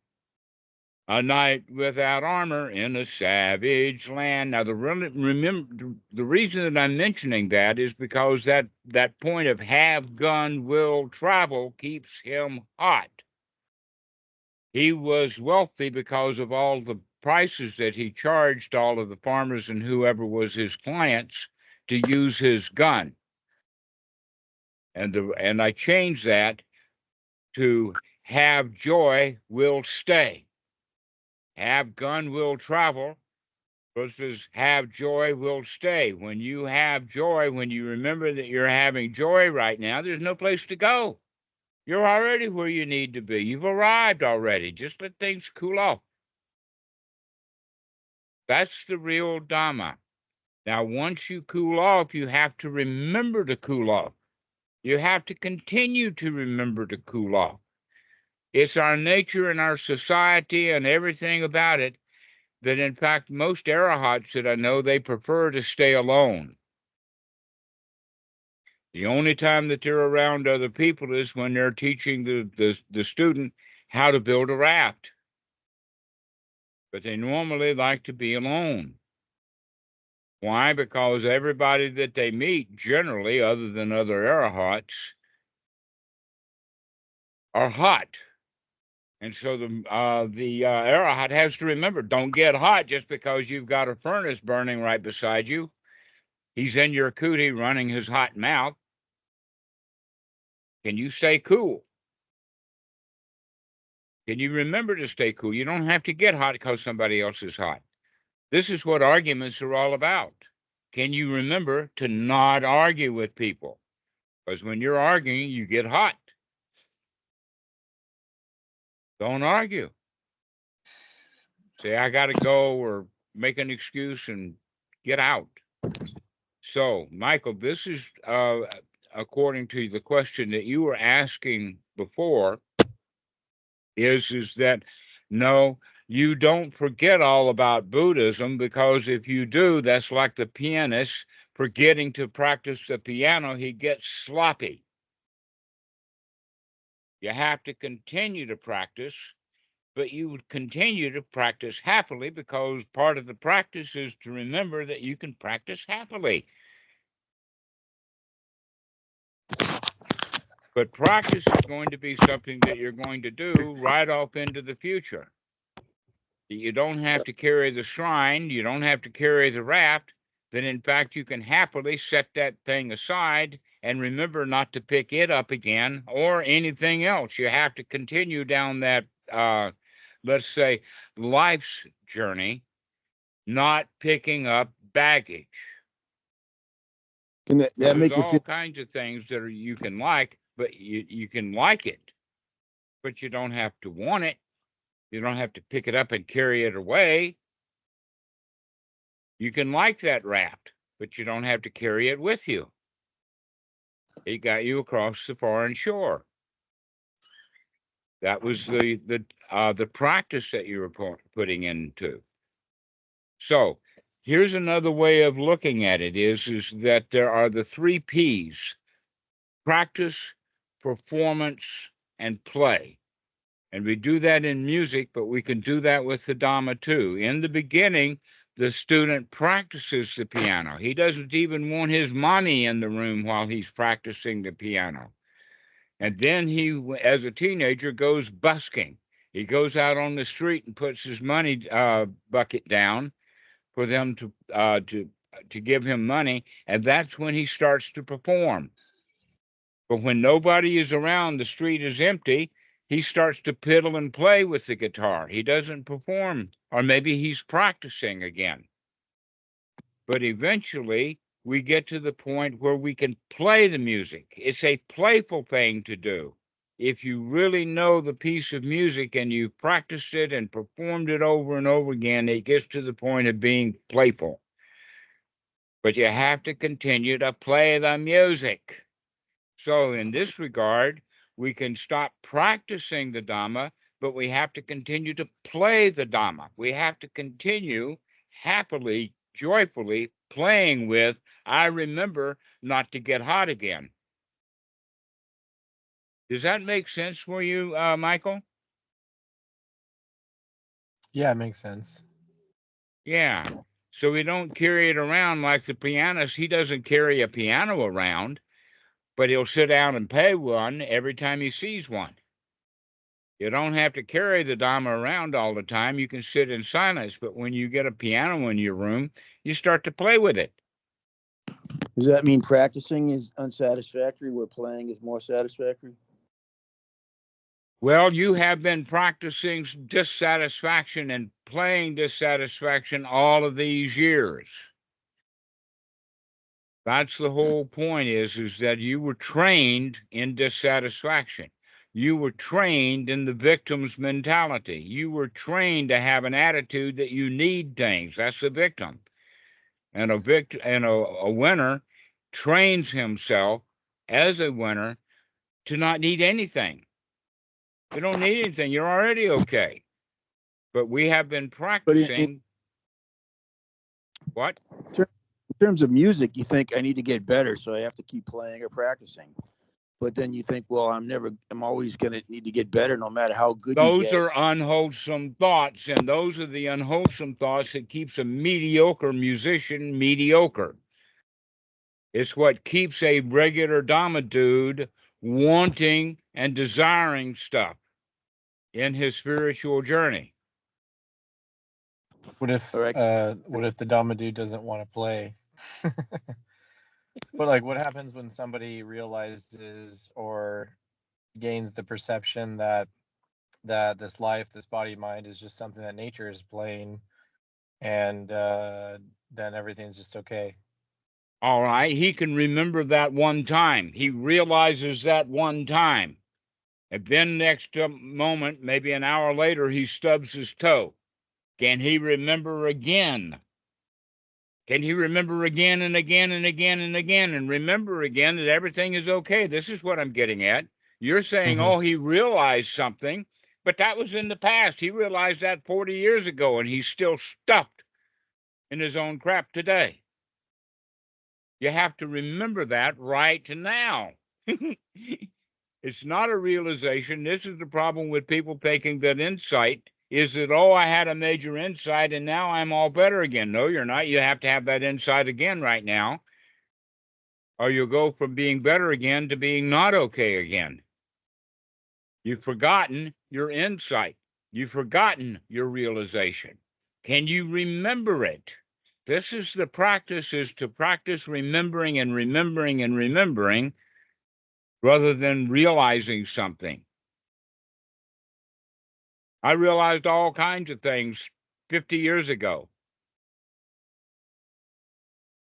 A knight without armor in a savage land. Now, the reason that I'm mentioning that is because that point of have gun will travel keeps him hot. He was wealthy because of all the prices that he charged all of the farmers and whoever was his clients to use his gun. And I changed that to have joy will stay. Have gun will travel versus have joy will stay. When you have joy, when you remember that you're having joy right now, there's no place to go. You're already where you need to be. You've arrived already. Just let things cool off. That's the real Dhamma. Now, once you cool off, you have to remember to cool off. You have to continue to remember to cool off. It's our nature and our society and everything about it that, in fact, most arahats that I know, they prefer to stay alone. The only time that they're around other people is when they're teaching the student how to build a raft. But they normally like to be alone. Why? Because everybody that they meet, generally, other than other arahats, are hot. And so the arahat has to remember, don't get hot just because you've got a furnace burning right beside you. He's in your kuti running his hot mouth. Can you stay cool? Can you remember to stay cool? You don't have to get hot because somebody else is hot. This is what arguments are all about. Can you remember to not argue with people? Because when you're arguing, you get hot. Don't argue. Say, I got to go, or make an excuse and get out. So, Michael, this is according to the question that you were asking before, is that no, you don't forget all about Buddhism, because if you do, that's like the pianist forgetting to practice the piano. He gets sloppy. You have to continue to practice, but you would continue to practice happily, because part of the practice is to remember that you can practice happily. But practice is going to be something that you're going to do right off into the future. You don't have to carry the shrine, you don't have to carry the raft, then in fact you can happily set that thing aside and remember not to pick it up again or anything else. You have to continue down that, let's say, life's journey, not picking up baggage. Can that There's make you all feel? kinds of things that you can like, but you can like it, but you don't have to want it. You don't have to pick it up and carry it away. You can like that raft, but you don't have to carry it with you. It got you across the foreign shore. That was the practice that you were putting into. So here's another way of looking at it is that there are the 3 P's: practice, performance, and play. And we do that in music, but we can do that with the Dhamma too. In the beginning, the student practices the piano. He doesn't even want his mommy in the room while he's practicing the piano. And then he, as a teenager, goes busking. He goes out on the street and puts his money bucket down for them to give him money, and that's when he starts to perform. But when nobody is around, the street is empty, he starts to piddle and play with the guitar. He doesn't perform, or maybe he's practicing again. But eventually, we get to the point where we can play the music. It's a playful thing to do. If you really know the piece of music and you've practiced it and performed it over and over again, it gets to the point of being playful. But you have to continue to play the music. So in this regard, we can stop practicing the Dhamma, but we have to continue to play the Dhamma. We have to continue happily, joyfully playing with, I remember not to get hot again. Does that make sense for you, Michael? Yeah, it makes sense. Yeah. So we don't carry it around like the pianist. He doesn't carry a piano around, but he'll sit down and play one every time he sees one. You don't have to carry the Dhamma around all the time. You can sit in silence. But when you get a piano in your room, you start to play with it. Does that mean practicing is unsatisfactory where playing is more satisfactory? Well, you have been practicing dissatisfaction and playing dissatisfaction all of these years. That's the whole point is that you were trained in dissatisfaction. You were trained in the victim's mentality. You were trained to have an attitude that you need things. That's the victim. And a winner trains himself as a winner to not need anything. You don't need anything. You're already okay. But we have been practicing. What? In terms of music, you think I need to get better, so I have to keep playing or practicing. But then you think, well, I'm always going to need to get better no matter how good you Those get. are unwholesome thoughts, and those are the unwholesome thoughts that keeps a mediocre musician mediocre. It's what keeps a regular Dhamma dude wanting and desiring stuff in his spiritual journey. What if All right. what if the Dhamma dude doesn't want to play? But like, what happens when somebody realizes or gains the perception that this life, this body, mind is just something that nature is playing, and then everything's just okay? All right, he can remember that one time. He realizes that one time. And then next moment, maybe an hour later, he stubs his toe. Can he remember again? Can he remember again and again and again and again and remember again that everything is okay? This is what I'm getting at. You're saying, Mhm. oh, he realized something, but that was in the past. He realized that 40 years ago, and he's still stuffed in his own crap today. You have to remember that right now. It's not a realization. This is the problem with people thinking that insight is that, oh, I had a major insight and now I'm all better again. No, you're not. You have to have that insight again right now, or you'll go from being better again to being not okay again. You've forgotten your insight. You've forgotten your realization. Can you remember it? This is the practice, is to practice remembering and remembering and remembering rather than realizing something. I realized all kinds of things 50 years ago.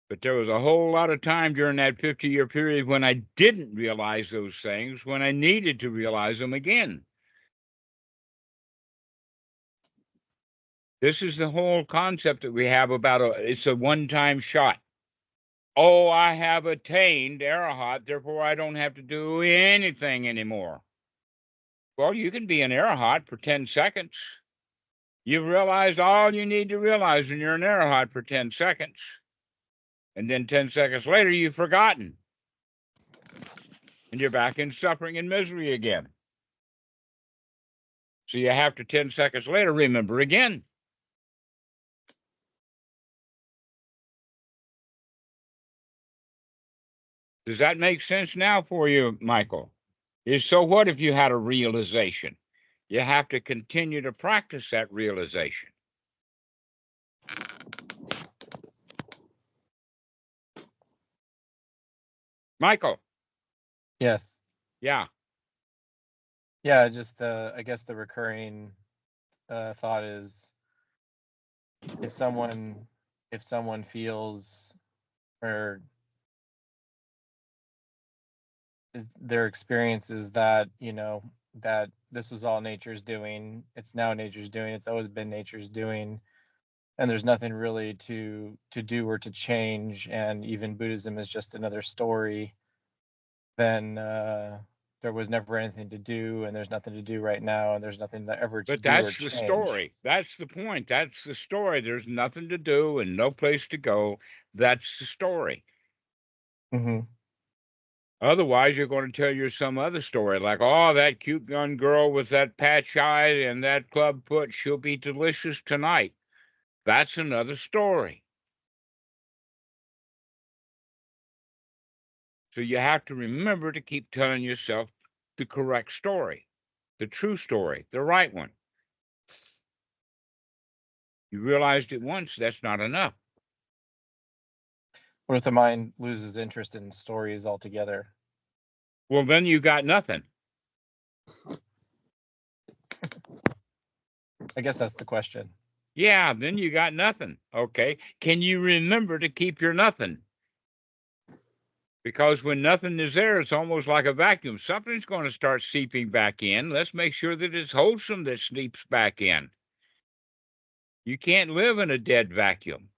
But there was a whole lot of time during that 50-year period when I didn't realize those things, when I needed to realize them again. This is the whole concept that we have about it's a one-time shot. Oh, I have attained Arahat, therefore I don't have to do anything anymore. Well, you can be an Arahat for 10 seconds. You've realized all you need to realize when you're an Arahat for 10 seconds. And then 10 seconds later, you've forgotten. And you're back in suffering and misery again. So you have to 10 seconds later remember again. Does that make sense now for you, Michael? So what if you had a realization? You have to continue to practice that realization. Michael. Yes. Yeah. Yeah, just I guess the recurring thought is, if someone feels, or their experience is that, that this was all nature's doing, it's now nature's doing, it's always been nature's doing, and there's nothing really to do or to change, and even Buddhism is just another story, then there was never anything to do, and there's nothing to do right now, and there's nothing that ever to But do or that's the change. story. That's the point. That's the story. There's nothing to do and no place to go. That's the story. Mm-hmm. Otherwise, you're going to tell you some other story, like, oh, that cute young girl with that patch eye and that club foot, she'll be delicious tonight. That's another story. So you have to remember to keep telling yourself the correct story, the true story, the right one. You realized it once, that's not enough. What if the mind loses interest in stories altogether? Well, then you got nothing. I guess that's the question. Yeah, then you got nothing. Okay. Can you remember to keep your nothing? Because when nothing is there, it's almost like a vacuum. Something's going to start seeping back in. Let's make sure that it's wholesome that seeps back in. You can't live in a dead vacuum.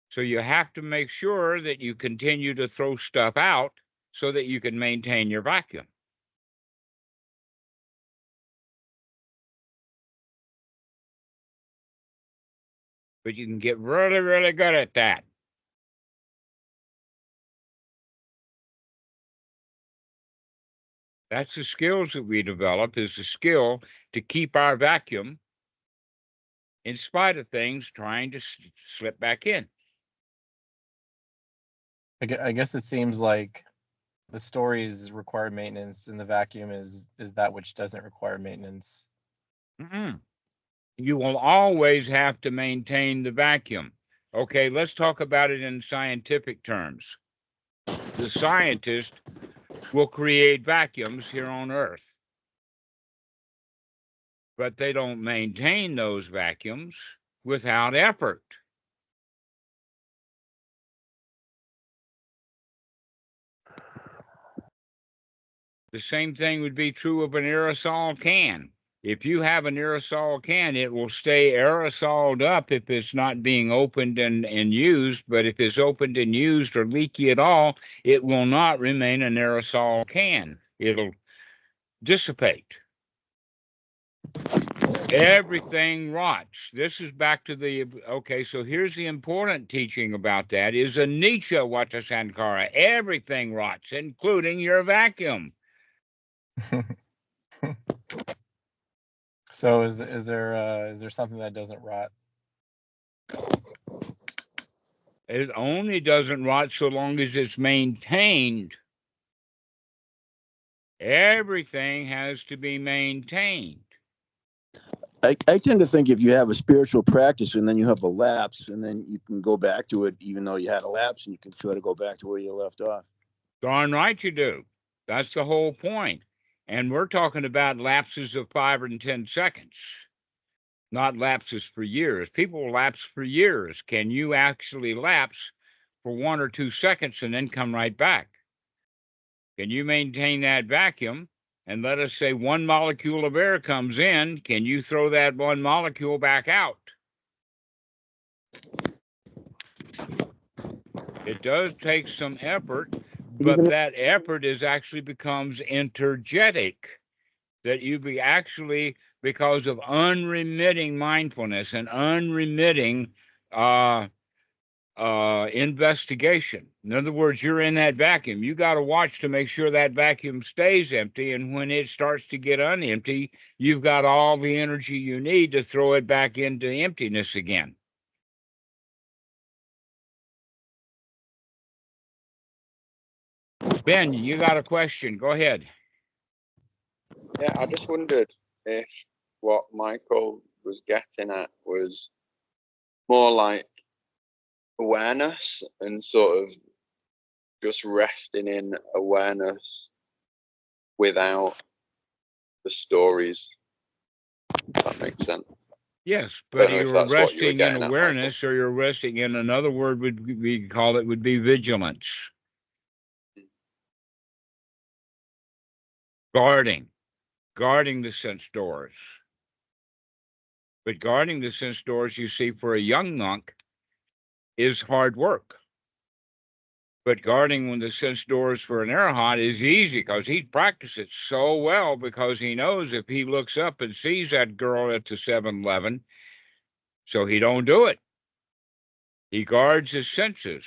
So you have to make sure that you continue to throw stuff out so that you can maintain your vacuum. But you can get really, really good at that. That's the skills that we develop, is the skill to keep our vacuum in spite of things trying to slip back in. I guess it seems like the stories require maintenance, and the vacuum is that which doesn't require maintenance. Mm-mm. You will always have to maintain the vacuum. Okay, let's talk about it in scientific terms. The scientist will create vacuums here on Earth, but they don't maintain those vacuums without effort. The same thing would be true of an aerosol can. If you have an aerosol can, it will stay aerosoled up if it's not being opened and used. But if it's opened and used or leaky at all, it will not remain an aerosol can. It'll dissipate. Everything rots. This is back to the, okay, so here's the important teaching about that is anicca vata sankhara. Everything rots, including your vacuum. So is there something that doesn't rot? It only doesn't rot so long as it's maintained. Everything has to be maintained. I tend to think if you have a spiritual practice and then you have a lapse and then you can go back to it, even though you had a lapse, and you can try to go back to where you left off. Darn right you do. That's the whole point. And we're talking about lapses of 5 and 10 seconds, not lapses for years. People lapse for years. Can you actually lapse for 1 or 2 seconds and then come right back? Can you maintain that vacuum? And let us say 1 molecule of air comes in. Can you throw that 1 molecule back out? It does take some effort, but that effort is actually becomes energetic. That you be actually, because of unremitting mindfulness and unremitting investigation. In other words, you're in that vacuum. You got to watch to make sure that vacuum stays empty. And when it starts to get unempty, you've got all the energy you need to throw it back into emptiness again. Ben, you got a question. Go ahead. Yeah, I just wondered if what Michael was getting at was more like awareness and sort of just resting in awareness without the stories. If that makes sense. Yes, but you're that's what you were resting in getting at, awareness, or you're resting in another word would we call it would be vigilance. Guarding the sense doors. But guarding the sense doors, you see, for a young monk is hard work. But guarding when the sense doors for an arahant is easy because he's practiced it so well, because he knows if he looks up and sees that girl at the 7-Eleven, so he don't do it. He guards his senses.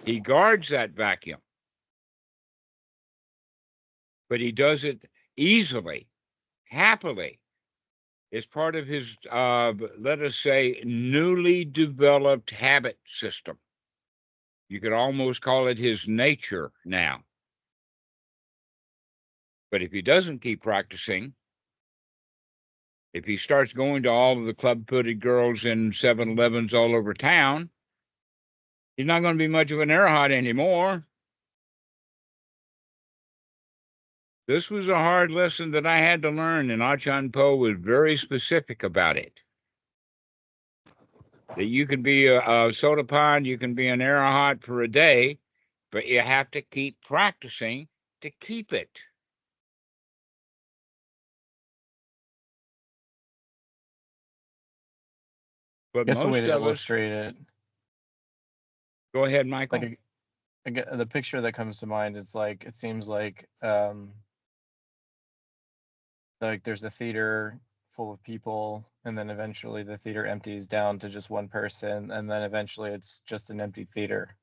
He guards that vacuum, but he does it easily, happily. It's part of his, let us say, newly developed habit system. You could almost call it his nature now. But if he doesn't keep practicing, if he starts going to all of the club-footed girls in 7-Elevens all over town, he's not going to be much of an arahant anymore. This was a hard lesson that I had to learn, and Achan Po was very specific about it. That you can be a Sotapan, you can be an arahant for a day, but you have to keep practicing to keep it. But Guess a way most to of us, illustrate it, go ahead, Michael. like the picture that comes to mind is like, it seems like there's a theater full of people, and then eventually the theater empties down to just one person, and then eventually it's just an empty theater.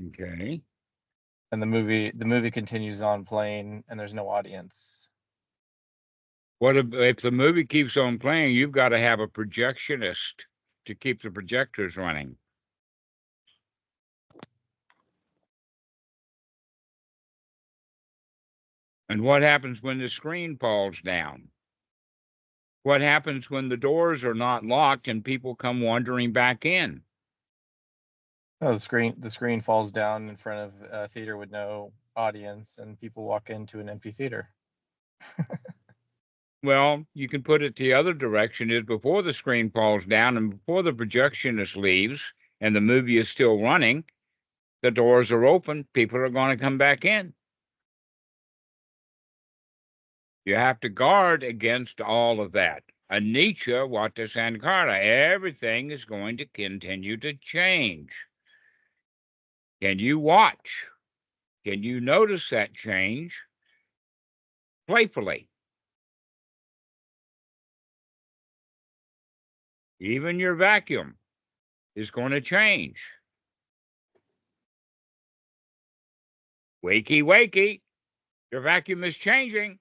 Okay. And the movie continues on playing, and there's no audience. What if the movie keeps on playing? You've got to have a projectionist to keep the projectors running. And what happens when the screen falls down? What happens when the doors are not locked and people come wandering back in? Oh, the screen falls down in front of a theater with no audience, and people walk into an empty theater. Well, you can put it the other direction, is before the screen falls down and before the projectionist leaves and the movie is still running, the doors are open, people are going to come back in. You have to guard against all of that. Anicca vata sankhara, everything is going to continue to change. Can you watch? Can you notice that change playfully? Even your vacuum is going to change. Wakey, wakey, your vacuum is changing.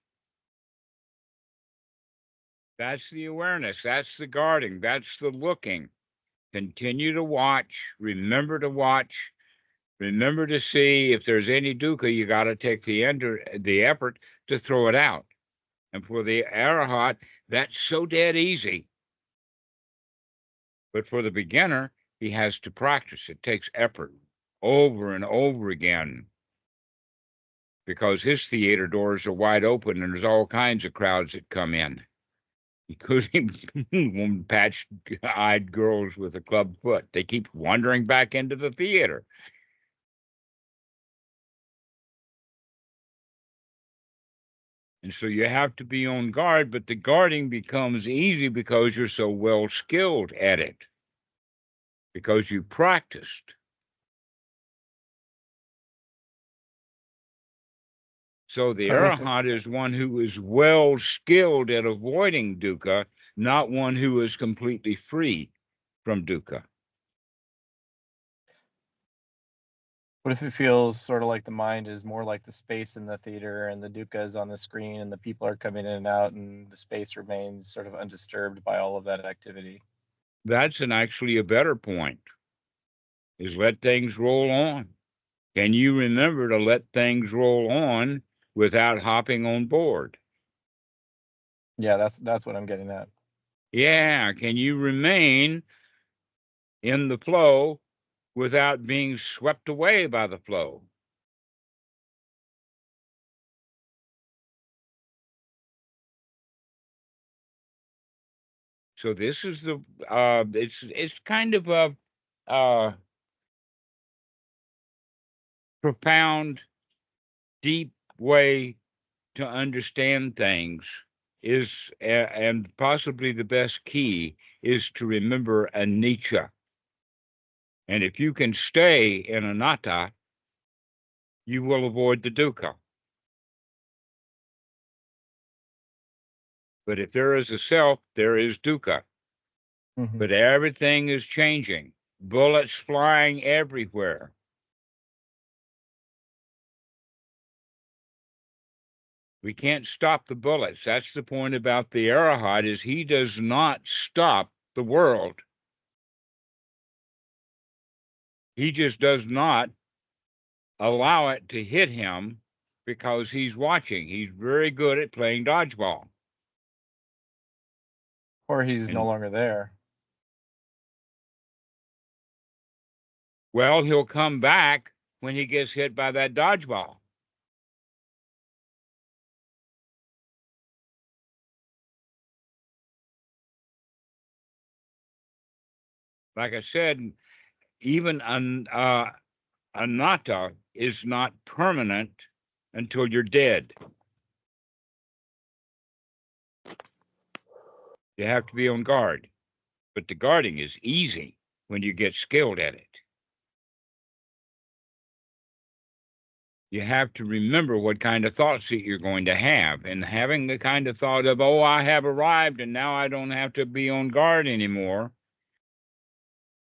That's the awareness. That's the guarding. That's the looking. Continue to watch. Remember to watch. Remember to see if there's any dukkha, you got to take the effort to throw it out. And for the arahant, that's so dead easy. But for the beginner, he has to practice. It takes effort over and over again, because his theater doors are wide open and there's all kinds of crowds that come in, including patched-eyed girls with a club foot. They keep wandering back into the theater. And so you have to be on guard, but the guarding becomes easy because you're so well skilled at it, because you practiced. So the arahant is one who is well skilled at avoiding dukkha, not one who is completely free from dukkha. What if it feels sort of like the mind is more like the space in the theater, and the dukkha is on the screen, and the people are coming in and out, and the space remains sort of undisturbed by all of that activity? That's actually a better point, is let things roll on. Can you remember to let things roll on without hopping on board? Yeah, that's what I'm getting at. Yeah, can you remain in the flow without being swept away by the flow? So this is the it's kind of a profound, deep way to understand things, is and possibly the best key is to remember anicca. And if you can stay in anatta, you will avoid the dukkha. But if there is a self, there is dukkha. Mm-hmm. But everything is changing. Bullets flying everywhere. We can't stop the bullets. That's the point about the Arahant, is he does not stop the world. He just does not allow it to hit him because he's watching. He's very good at playing dodgeball. Or he's no And- longer there. Well, he'll come back when he gets hit by that dodgeball. Like I said, even anatta is not permanent until you're dead. You have to be on guard, but the guarding is easy when you get skilled at it. You have to remember what kind of thoughts that you're going to have, and having the kind of thought of, oh, I have arrived and now I don't have to be on guard anymore.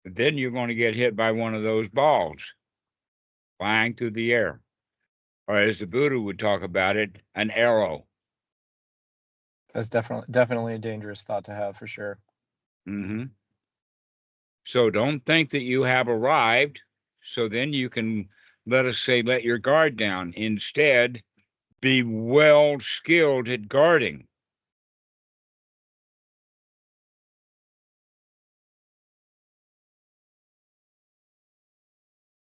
Then you're going to get hit by one of those balls flying through the air. Or as the Buddha would talk about it, an arrow. That's definitely a dangerous thought to have, for sure. Mm-hmm. So don't think that you have arrived, so then you can, let us say, let your guard down. Instead, be well skilled at guarding.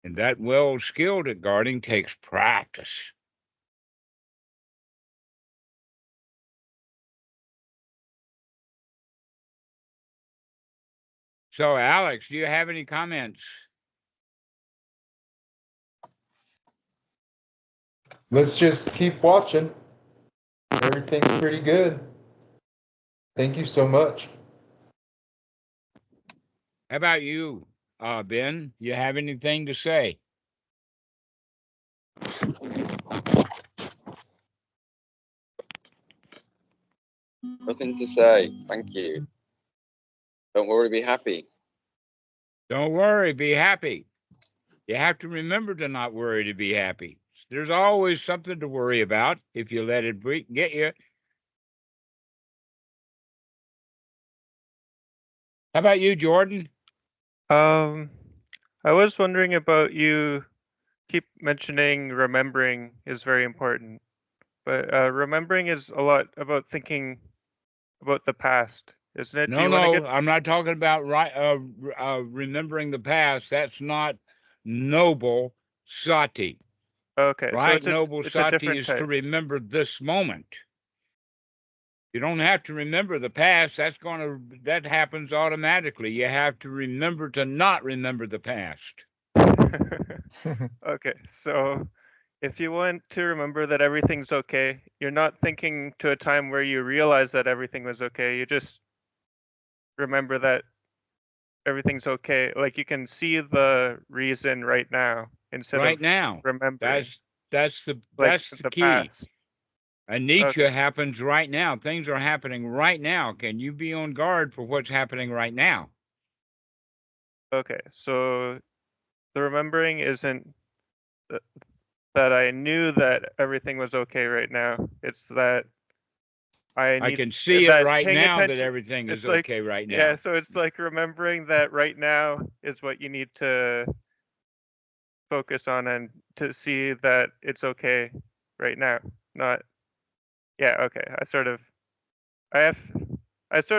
And that well skilled at guarding takes practice. So, Alex, do you have any comments? Let's just keep watching. Everything's pretty good. Thank you so much. How about you, Ben? You have anything to say? Nothing to say. Thank you. Don't worry, be happy. Don't worry, be happy. You have to remember to not worry to be happy. There's always something to worry about if you let it get you. How about you, Jordan? I was wondering about, you keep mentioning remembering is very important, but remembering is a lot about thinking about the past, isn't it? Do No, you wanna no, I'm not talking about remembering the past. That's not noble sati. Okay, so Right, noble it's a sati different is to type. remember this moment. You don't have to remember the past. That happens automatically. You have to remember to not remember the past. Okay, so if you want to remember that everything's okay, you're not thinking to a time where you realize that everything was okay. You just remember that everything's okay. Like, you can see the reason right now instead Right of now. remembering. That's the key. Past. And Nietzsche Okay. happens right now. Things are happening right now. Can you be on guard for what's happening right now? Okay, so the remembering isn't that I knew that everything was okay right now. It's that I can see it that right paying now that attention. everything is It's like, okay right now. yeah, so it's like remembering that right now is what you need to focus on, and to see that it's okay right now. Not, yeah, okay. I sort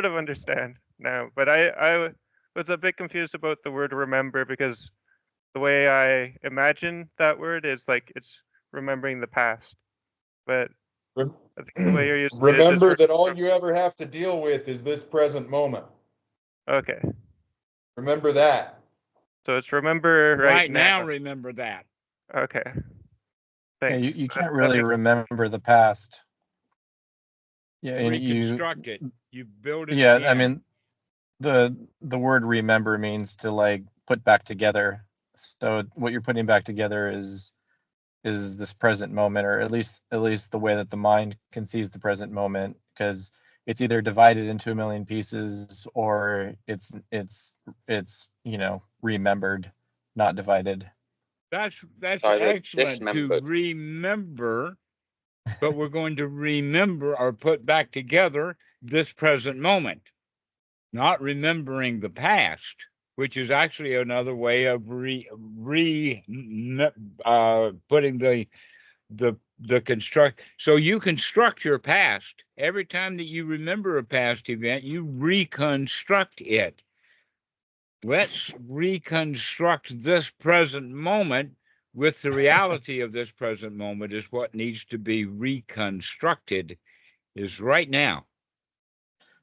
of understand now, but I was a bit confused about the word remember, because the way I imagine that word is like it's remembering the past. But Rem- I think the way you're using it is Remember that all you ever have to deal with is this present moment. okay. Remember that. So it's remember Right now, remember that. Okay. Yeah, Thanks. you can't That really makes- remember the past. Yeah, and Reconstruct it. You build it Yeah, again. I mean, the word remember means to like put back together. So what you're putting back together is this present moment, or at least the way that the mind conceives the present moment, because it's either divided into a million pieces, or it's remembered, not divided. That's Either excellent, to dismembered. remember but we're going to remember or put back together this present moment, not remembering the past, which is actually another way of putting the construct. So you construct your past. Every time that you remember a past event, you reconstruct it. Let's reconstruct this present moment with the reality of this present moment is what needs to be reconstructed is right now.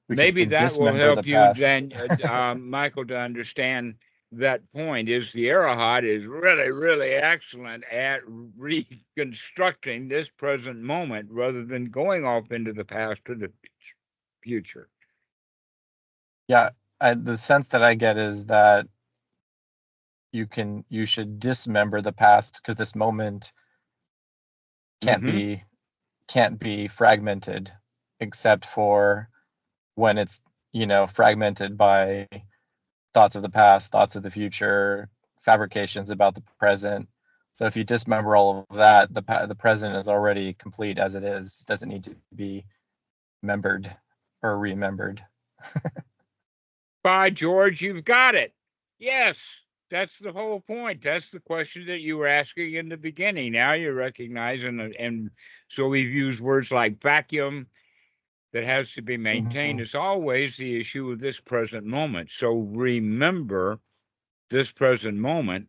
We Maybe can that will dismember the help you past. then, Michael, to understand that point is the Arahant is really, really excellent at reconstructing this present moment rather than going off into the past or the future. Yeah, the sense that I get is that you should dismember the past because this moment can't be fragmented except for when it's fragmented by thoughts of the past, thoughts of the future, fabrications about the present. So if you dismember all of that, the present is already complete as it is. It doesn't need to be membered or remembered. By George, you've got it. Yes, that's the whole point. That's the question that you were asking in the beginning. Now you're recognizing, and so we've used words like vacuum that has to be maintained. It's always the issue of this present moment. So remember this present moment.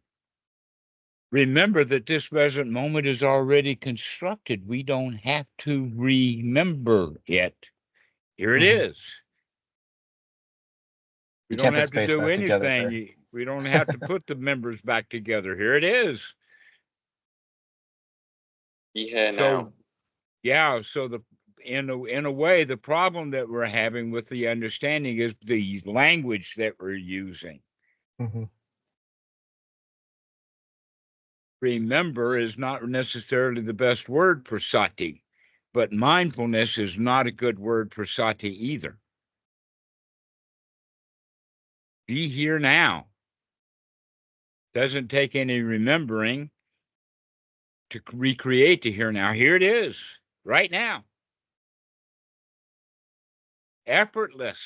Remember that this present moment is already constructed. We don't have to remember it. Here it is. We You don't can't put have to space do back together. anything. We don't have to put the members back together. Here it is. Be here now. So, yeah. So in a way, the problem that we're having with the understanding is the language that we're using. Remember is not necessarily the best word for sati, but mindfulness is not a good word for sati either. Be here now. Doesn't take any remembering to recreate the here now. Here it is, right now. Effortless.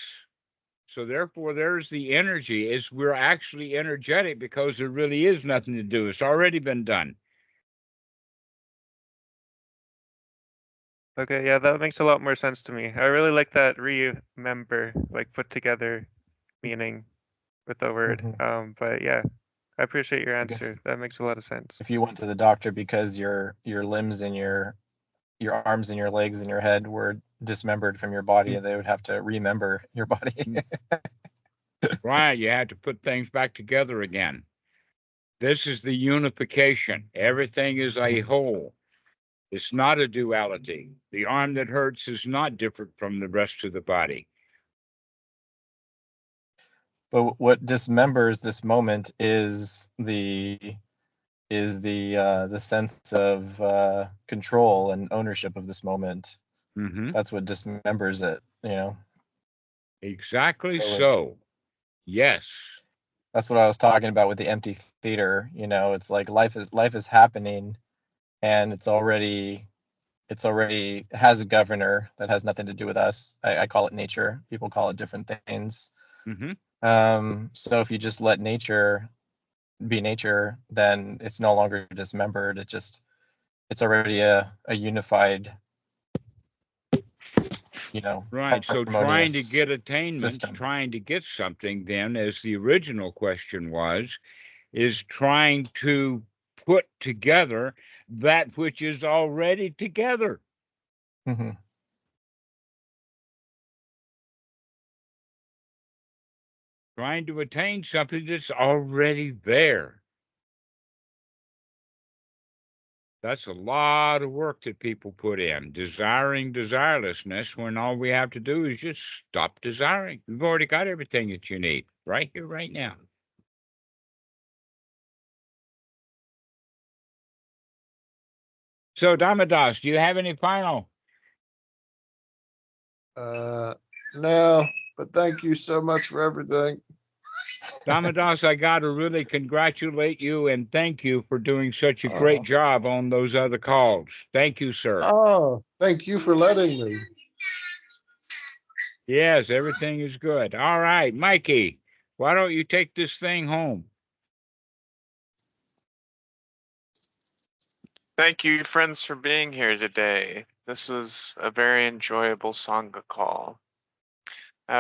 So therefore, there's the energy. Is we're actually energetic because there really is nothing to do. It's already been done. Okay, yeah, that makes a lot more sense to me. I really like that remember, like put together meaning with the word. But yeah, I appreciate your answer. That makes a lot of sense. If you went to the doctor because your limbs and your arms and your legs and your head were dismembered from your body, they would have to remember your body. Right, you had to put things back together again. This is the unification. Everything is a whole. It's not a duality. The arm that hurts is not different from the rest of the body. But what dismembers this moment is the sense of control and ownership of this moment. That's what dismembers it. Exactly so. Yes. That's what I was talking about with the empty theater. It's like life is happening, and it's already has a governor that has nothing to do with us. I call it nature. People call it different things. So if you just let nature be nature, then it's no longer dismembered. It's already a unified, right. So trying to get attainments, system. trying to get something then, as the original question was, is trying to put together that which is already together. Trying to attain something that's already there. That's a lot of work that people put in, desiring desirelessness, when all we have to do is just stop desiring. You've already got everything that you need right here, right now. So, Dhammadas, do you have any final? No, but thank you so much for everything. Buddhadasa, I got to really congratulate you and thank you for doing such a great Oh. job on those other calls. Thank you, sir. Oh, thank you for letting me. Yes, everything is good. All right, Mikey, why don't you take this thing home? Thank you, friends, for being here today. This was a very enjoyable Sangha call.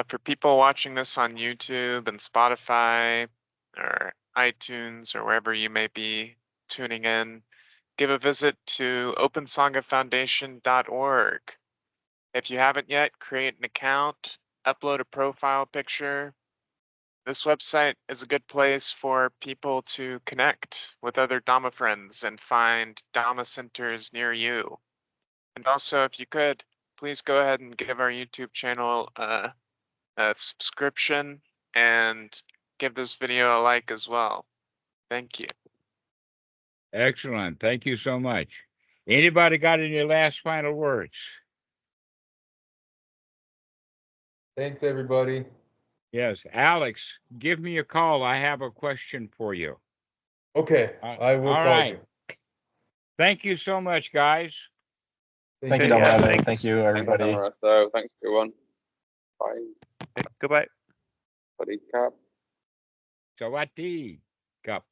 For people watching this on YouTube and Spotify or iTunes or wherever you may be tuning in, give a visit to opensangafoundation.org. If you haven't yet, create an account, upload a profile picture. This website is a good place for people to connect with other Dhamma friends and find Dhamma centers near you. And also, if you could, please go ahead and give our YouTube channel a subscription and give this video a like as well. Thank you. Excellent. Thank you so much. Anybody got any last final words? Thanks, everybody. Yes, Alex, give me a call. I have a question for you. Okay, I will all call right. you. Thank you so much, guys. Thank you, Okay, yeah, Dhammarato. thanks. Thank you, Thanks, everybody. Dhammarato. Thanks, everyone. Bye. Okay, goodbye. Buddy Cap. Sawati. Cup.